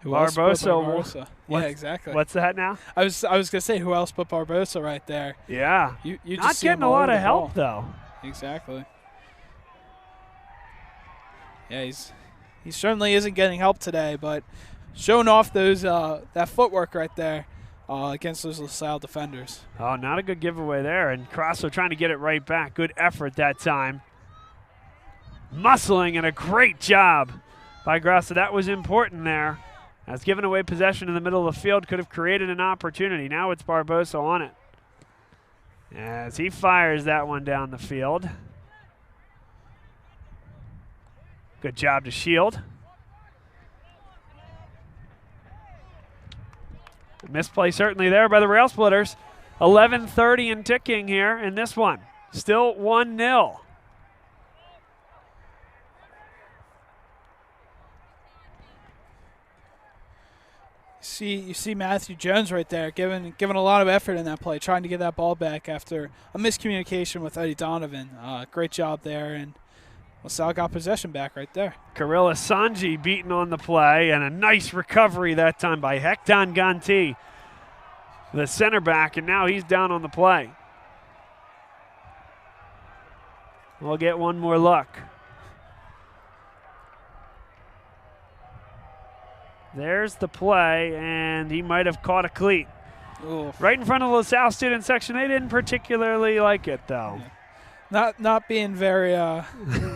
Who else but Barbosa. Barbosa? Yeah, exactly. What's that now? I was gonna say who else but Barbosa right there. Yeah. You Not just see him getting a all lot over of the help ball. though. Exactly. Yeah, he certainly isn't getting help today, but showing off those that footwork right there against those LaSalle defenders. Oh, not a good giveaway there, and Crosso trying to get it right back. Good effort that time. Muscling and a great job by Grasso. That was important there. As giving away possession in the middle of the field could have created an opportunity. Now it's Barbosa on it. As he fires that one down the field. Good job to shield. A misplay certainly there by the Rail Splitters. 11:30 and ticking here in this one. Still 1-0. You see Matthew Jones right there giving a lot of effort in that play, trying to get that ball back after a miscommunication with Eddie Donovan. Great job there, and LaSalle got possession back right there. Karilla Sanji beaten on the play, and a nice recovery that time by Hecton Ganti, the center back, and now he's down on the play. We'll get one more look. There's the play, and he might have caught a cleat. Ooh. Right in front of the LaSalle student section. They didn't particularly like it, though. Yeah. Not being very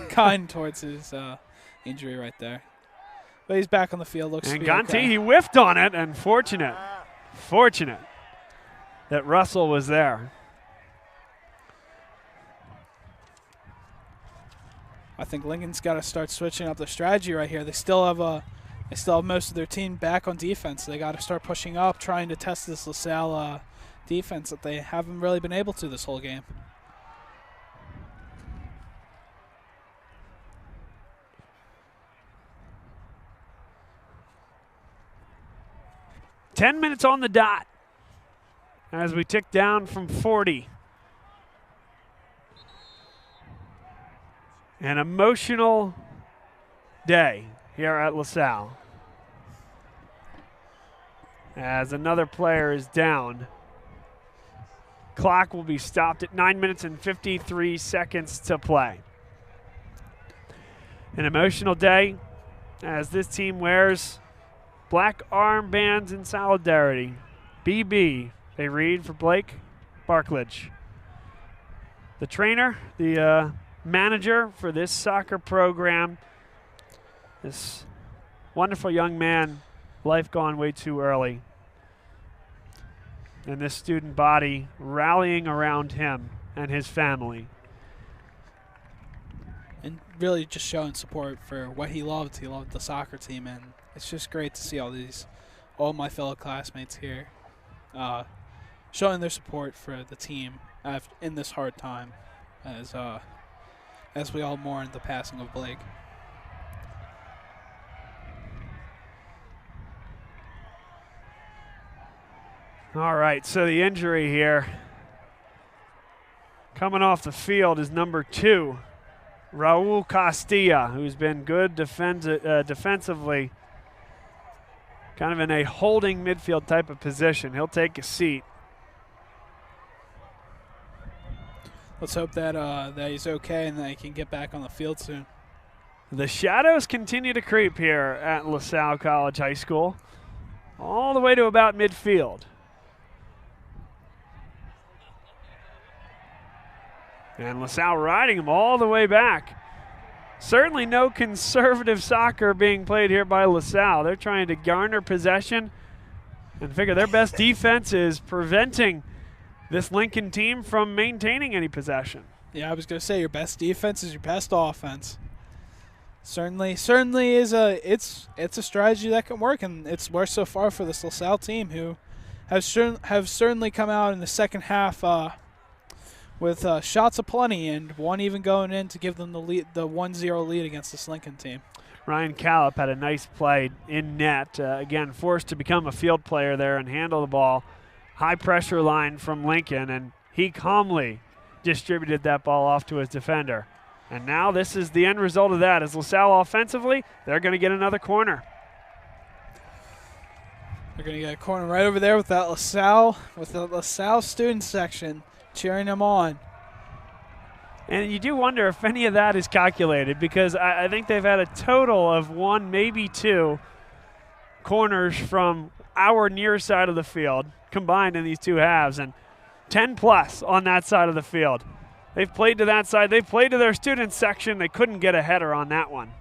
kind towards his injury right there. But he's back on the field. Looks and to be Ganti, okay. he whiffed on it, and fortunate that Russell was there. I think Lincoln's got to start switching up their strategy right here. They still have most of their team back on defense. They got to start pushing up, trying to test this LaSalle defense that they haven't really been able to this whole game. Ten minutes on the dot as we tick down from 40. An emotional day here at LaSalle as another player is down. Clock will be stopped at 9 minutes and 53 seconds to play. An emotional day as this team wears black armbands in solidarity. BB, they read for Blake Barkledge. The trainer, the manager for this soccer program, this wonderful young man, life gone way too early. And this student body rallying around him and his family. And really just showing support for what he loved. He loved the soccer team, and it's just great to see all my fellow classmates here showing their support for the team in this hard time as we all mourn the passing of Blake. All right, so the injury here coming off the field is number 2, Raul Castilla, who's been good defensively, kind of in a holding midfield type of position. He'll take a seat. Let's hope that he's okay and that he can get back on the field soon. The shadows continue to creep here at LaSalle College High School, all the way to about midfield. And LaSalle riding them all the way back. Certainly no conservative soccer being played here by LaSalle. They're trying to garner possession and figure their best defense is preventing this Lincoln team from maintaining any possession. Yeah, I was going to say your best defense is your best offense. Certainly is it's a strategy that can work, and it's worked so far for this LaSalle team, who have certainly come out in the second half with shots aplenty, and one even going in to give them the 1-0 lead against this Lincoln team. Ryan Callip had a nice play in net. Again, forced to become a field player there and handle the ball. High pressure line from Lincoln, and he calmly distributed that ball off to his defender. And now this is the end result of that. As LaSalle offensively, they're going to get another corner. We're going to get a corner right over there with the LaSalle student section cheering them on. And you do wonder if any of that is calculated, because I think they've had a total of 1, maybe 2 corners from our near side of the field combined in these 2 halves, and 10 plus on that side of the field. They've played to that side. They've played to their student section. They couldn't get a header on that one.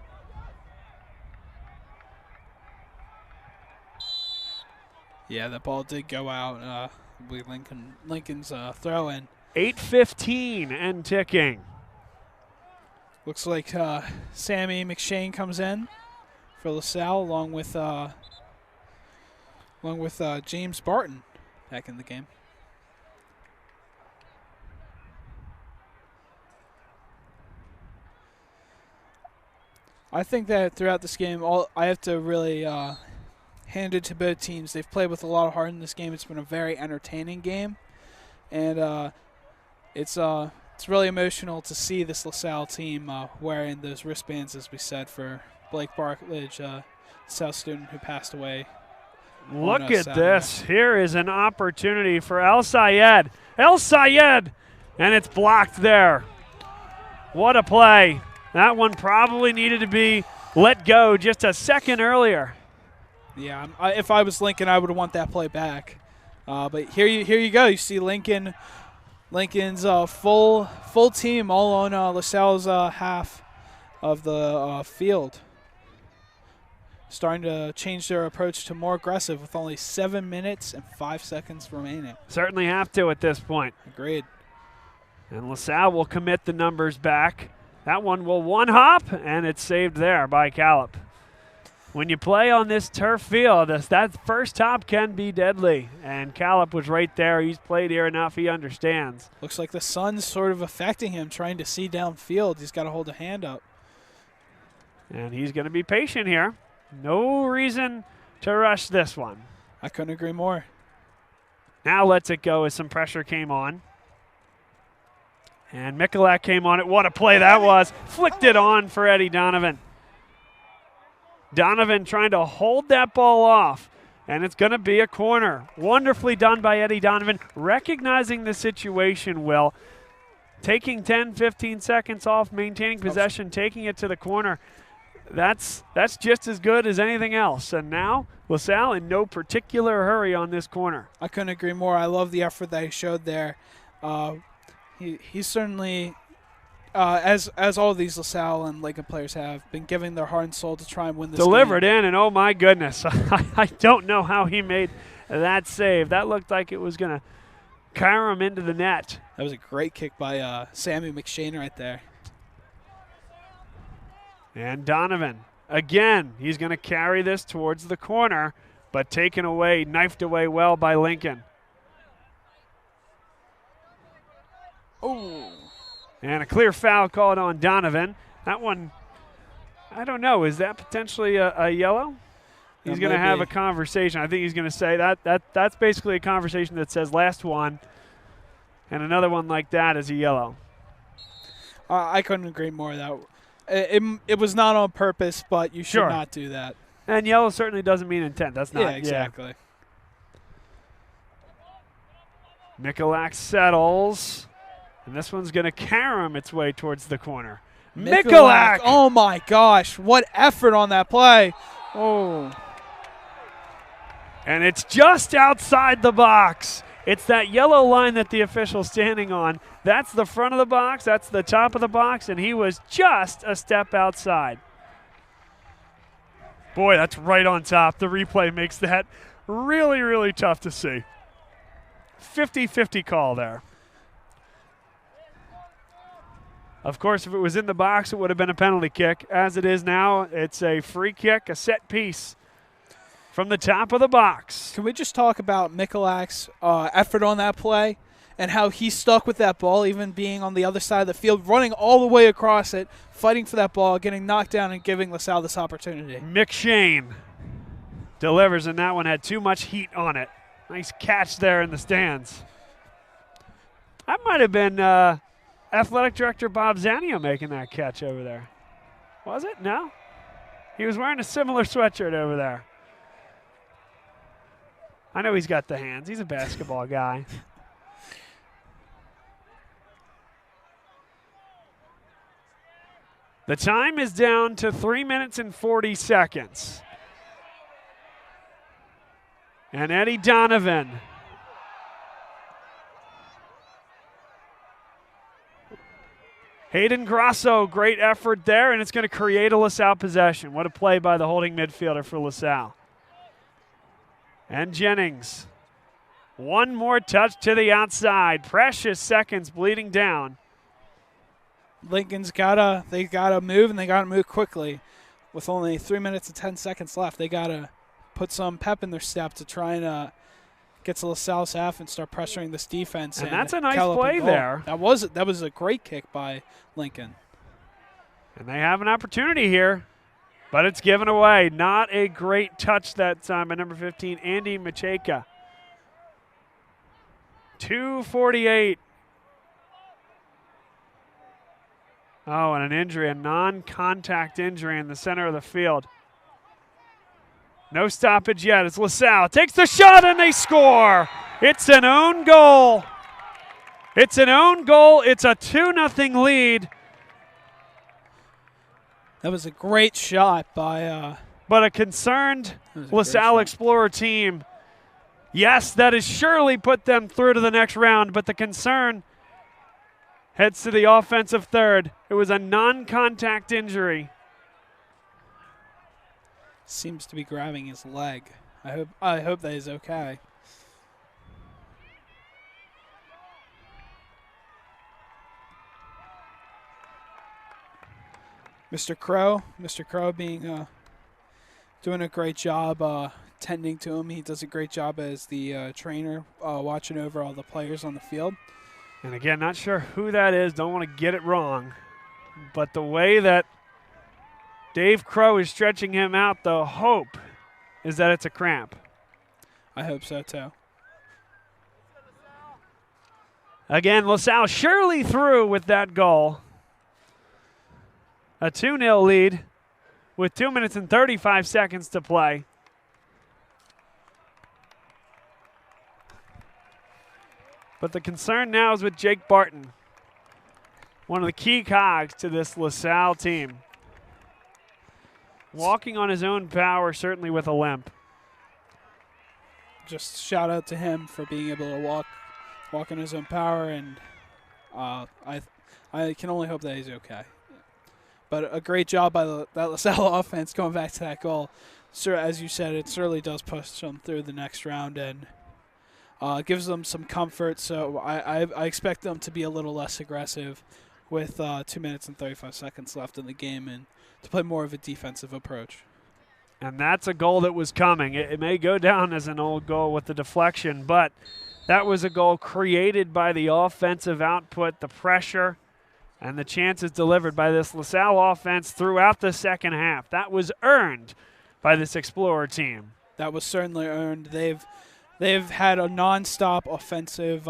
Yeah, that ball did go out. Lincoln's throw in. 8:15 and ticking. Looks like Sammy McShane comes in for LaSalle along with James Barton back in the game. I think that throughout this game, I have to really hand it to both teams. They've played with a lot of heart in this game. It's been a very entertaining game, and it's really emotional to see this LaSalle team wearing those wristbands, as we said, for Blake Bartledge, South student who passed away. Look at this. Here is an opportunity for El Sayed. El Sayed, and it's blocked there. What a play. That one probably needed to be let go just a second earlier. Yeah, if I was Lincoln, I would want that play back. But here you go. You see Lincoln's full team all on LaSalle's half of the field, starting to change their approach to more aggressive with only 7 minutes and 5 seconds remaining. Certainly have to at this point. Agreed. And LaSalle will commit the numbers back. That one will one-hop, and it's saved there by Callip. When you play on this turf field, that first hop can be deadly, and Callip was right there. He's played here enough. He understands. Looks like the sun's sort of affecting him, trying to see downfield. He's got to hold a hand up. And he's going to be patient here. No reason to rush this one. I couldn't agree more. Now lets it go as some pressure came on. And Mikulak came on it. What a play that was. Flicked it on for Eddie Donovan. Donovan trying to hold that ball off, and it's going to be a corner. Wonderfully done by Eddie Donovan, recognizing the situation well, taking 10, 15 seconds off, maintaining possession, taking it to the corner. That's just as good as anything else. And now LaSalle in no particular hurry on this corner. I couldn't agree more. I love the effort that he showed there. He's certainly, as all of these LaSalle and Lincoln players have, been giving their heart and soul to try and win this Delivered game. in, and oh my goodness. I don't know how he made that save. That looked like it was going to carry him into the net. That was a great kick by Sammy McShane right there. And Donovan, again, he's going to carry this towards the corner, but taken away, knifed away well by Lincoln. Oh. And a clear foul called on Donovan. That one, I don't know, is that potentially a yellow? He's going to have a conversation. I think he's going to say that's basically a conversation that says last one, and another one like that is a yellow. I couldn't agree more. It was not on purpose, but you should not do that. And yellow certainly doesn't mean intent. That's not. Yeah, exactly. Mikulak settles. And this one's going to carom its way towards the corner. Mikulak! Oh, my gosh. What effort on that play. Oh. And it's just outside the box. It's that yellow line that the official's standing on. That's the front of the box. That's the top of the box. And he was just a step outside. Boy, that's right on top. The replay makes that really, really tough to see. 50-50 call there. Of course, if it was in the box, it would have been a penalty kick. As it is now, it's a free kick, a set piece from the top of the box. Can we just talk about Mikulak's effort on that play and how he stuck with that ball, even being on the other side of the field, running all the way across it, fighting for that ball, getting knocked down, and giving LaSalle this opportunity. McShane delivers, and that one had too much heat on it. Nice catch there in the stands. That might have been Athletic Director Bob Zanio making that catch over there. Was it? No? He was wearing a similar sweatshirt over there. I know he's got the hands. He's a basketball guy. The time is down to 3 minutes and 40 seconds. And Eddie Donovan Hayden Grosso, great effort there, and it's going to create a LaSalle possession. What a play by the holding midfielder for LaSalle. And Jennings. One more touch to the outside. Precious seconds bleeding down. Lincoln's gotta move, and they gotta move quickly. With only 3 minutes and 10 seconds left, they gotta put some pep in their step to try and get to LaSalle's half and start pressuring this defense. And that's a nice play there. That was a great kick by Lincoln. And they have an opportunity here, but it's given away. Not a great touch that time by number 15, Andy Macheka. 2:48. Oh, and an injury, a non-contact injury in the center of the field. No stoppage yet. It's LaSalle. Takes the shot and they score. It's an own goal. It's an own goal. It's a 2-0 lead. That was a great shot by but a concerned LaSalle Explorer team. Yes, that has surely put them through to the next round, but the concern heads to the offensive third. It was a non-contact injury. Seems to be grabbing his leg. I hope that is okay. Mr. Crow being doing a great job tending to him. He does a great job as the trainer watching over all the players on the field. And again, not sure who that is. Don't want to get it wrong. But the way that Dave Crow is stretching him out, the hope is that it's a cramp. I hope so, too. Again, LaSalle surely through with that goal. A 2-0 lead with 2 minutes and 35 seconds to play. But the concern now is with Jake Barton, one of the key cogs to this LaSalle team. Walking on his own power, certainly with a limp. Just shout out to him for being able to walk on his own power, and I can only hope that he's okay. But a great job by that LaSalle offense going back to that goal. So as you said, it certainly does push them through the next round and gives them some comfort. So I expect them to be a little less aggressive with 2 minutes and 35 seconds left in the game and to play more of a defensive approach. And that's a goal that was coming. It may go down as an old goal with the deflection, but that was a goal created by the offensive output, the pressure, and the chances delivered by this LaSalle offense throughout the second half. That was earned by this Explorer team. That was certainly earned. They've had a nonstop offensive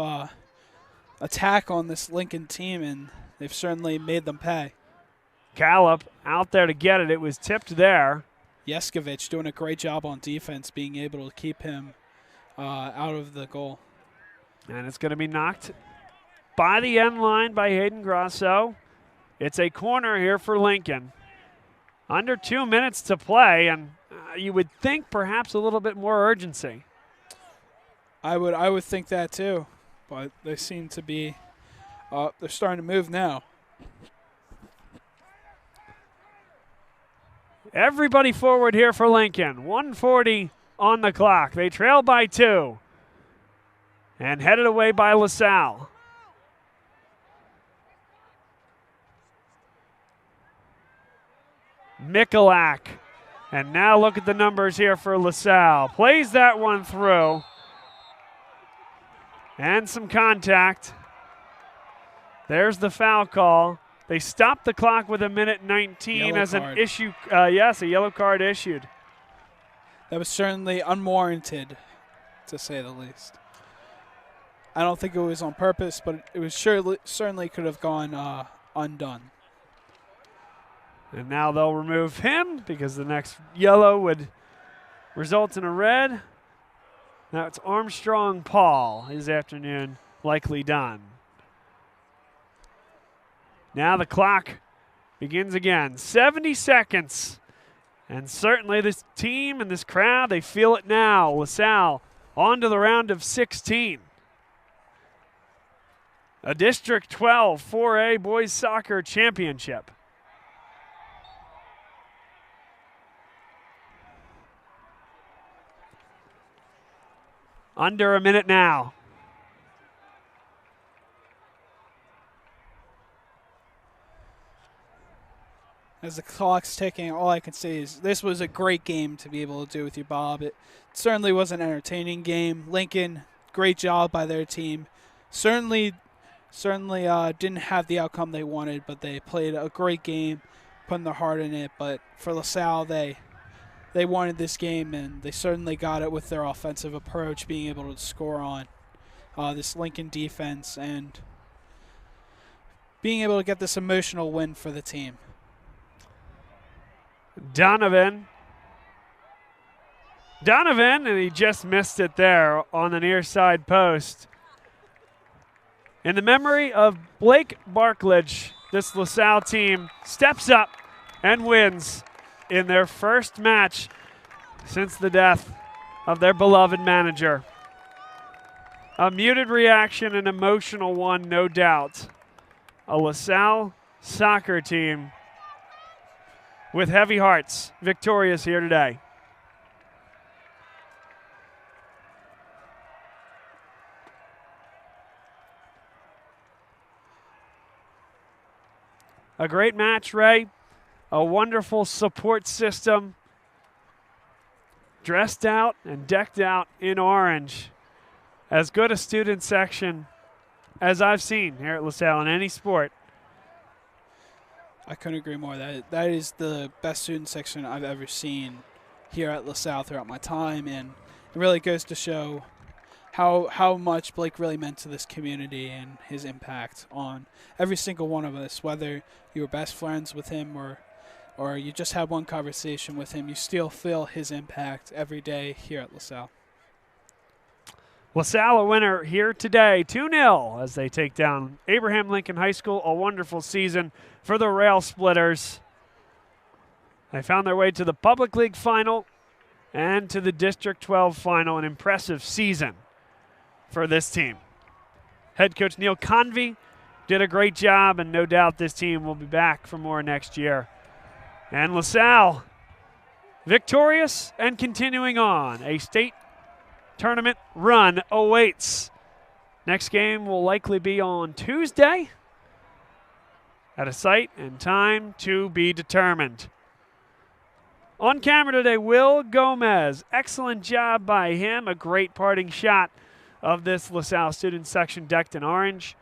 attack on this Lincoln team, and they've certainly made them pay. Gallup out there to get it. It was tipped there. Yeskovich doing a great job on defense, being able to keep him out of the goal. And it's going to be knocked by the end line by Hayden Grosso. It's a corner here for Lincoln. Under 2 minutes to play, and you would think perhaps a little bit more urgency. I would think that too, but they seem to be they're starting to move now. Everybody forward here for Lincoln. 1:40 on the clock. They trail by 2 and headed away by LaSalle. Mikulak. And now look at the numbers here for LaSalle. Plays that one through. And some contact. There's the foul call. They stopped the clock with 1:19 yellow as card. an issue. Yes, a yellow card issued. That was certainly unwarranted, to say the least. I don't think it was on purpose, but it was certainly could have gone undone. And now they'll remove him because the next yellow would result in a red. That's Armstrong Paul. His afternoon likely done. Now the clock begins again. 70 seconds. And certainly this team and this crowd, they feel it now. LaSalle on to the round of 16. A District 12 4A Boys Soccer Championship. Under a minute now. As the clock's ticking, all I can say is this was a great game to be able to do with you, Bob. It certainly was an entertaining game. Lincoln, great job by their team. Certainly didn't have the outcome they wanted, but they played a great game, putting their heart in it. But for LaSalle, they wanted this game, and they certainly got it with their offensive approach, being able to score on this Lincoln defense and being able to get this emotional win for the team. Donovan, and he just missed it there on the near side post. In the memory of Blake Barkledge, this LaSalle team steps up and wins in their first match since the death of their beloved manager. A muted reaction, an emotional one, no doubt. A LaSalle soccer team with heavy hearts, victorious here today. A great match, Ray. A wonderful support system. Dressed out and decked out in orange. As good a student section as I've seen here at LaSalle in any sport. I couldn't agree more. That is the best student section I've ever seen here at LaSalle throughout my time, and it really goes to show how much Blake really meant to this community and his impact on every single one of us. Whether you were best friends with him or you just had one conversation with him, you still feel his impact every day here at LaSalle. LaSalle a winner here today, 2-0 as they take down Abraham Lincoln High School. A wonderful season for the Rail Splitters. They found their way to the Public League Final and to the District 12 Final. An impressive season for this team. Head coach Neil Convey did a great job, and no doubt this team will be back for more next year. And LaSalle victorious and continuing on. A state tournament run awaits. Next game will likely be on Tuesday at a site and time to be determined. On camera today, Will Gomez. Excellent job by him. A great parting shot of this LaSalle student section decked in orange.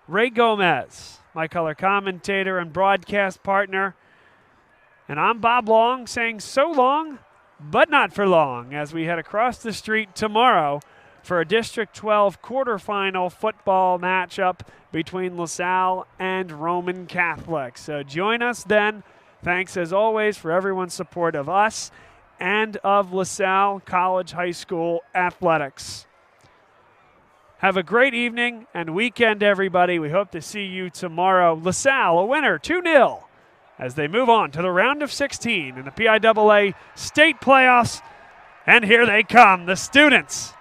Ray Gomez, my color commentator and broadcast partner. And I'm Bob Long saying so long, but not for long, as we head across the street tomorrow for a District 12 quarterfinal football matchup between LaSalle and Roman Catholic. So join us then. Thanks, as always, for everyone's support of us and of LaSalle College High School athletics. Have a great evening and weekend, everybody. We hope to see you tomorrow. LaSalle, a winner, 2-0, as they move on to the round of 16 in the PIAA state playoffs. And here they come, the students,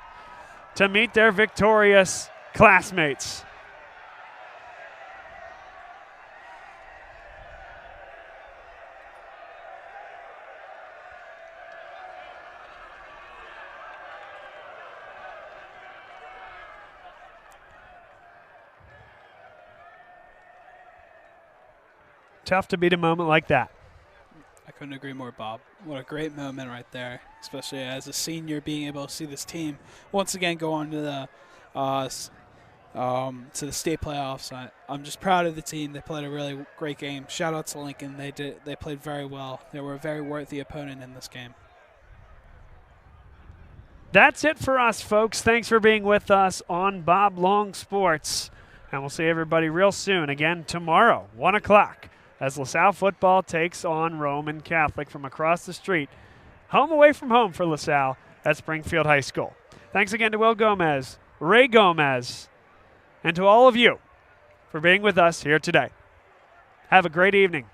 to meet their victorious classmates. Tough to beat a moment like that. I couldn't agree more, Bob. What a great moment right there, especially as a senior, being able to see this team once again go on to the state playoffs. I'm just proud of the team. They played a really great game. Shout out to Lincoln. They played very well. They were a very worthy opponent in this game. That's it for us, folks. Thanks for being with us on Bob Long Sports. And we'll see everybody real soon. Again, tomorrow, 1 o'clock, as LaSalle football takes on Roman Catholic from across the street. Home away from home for LaSalle at Springfield High School. Thanks again to Will Gomez, Ray Gomez, and to all of you for being with us here today. Have a great evening.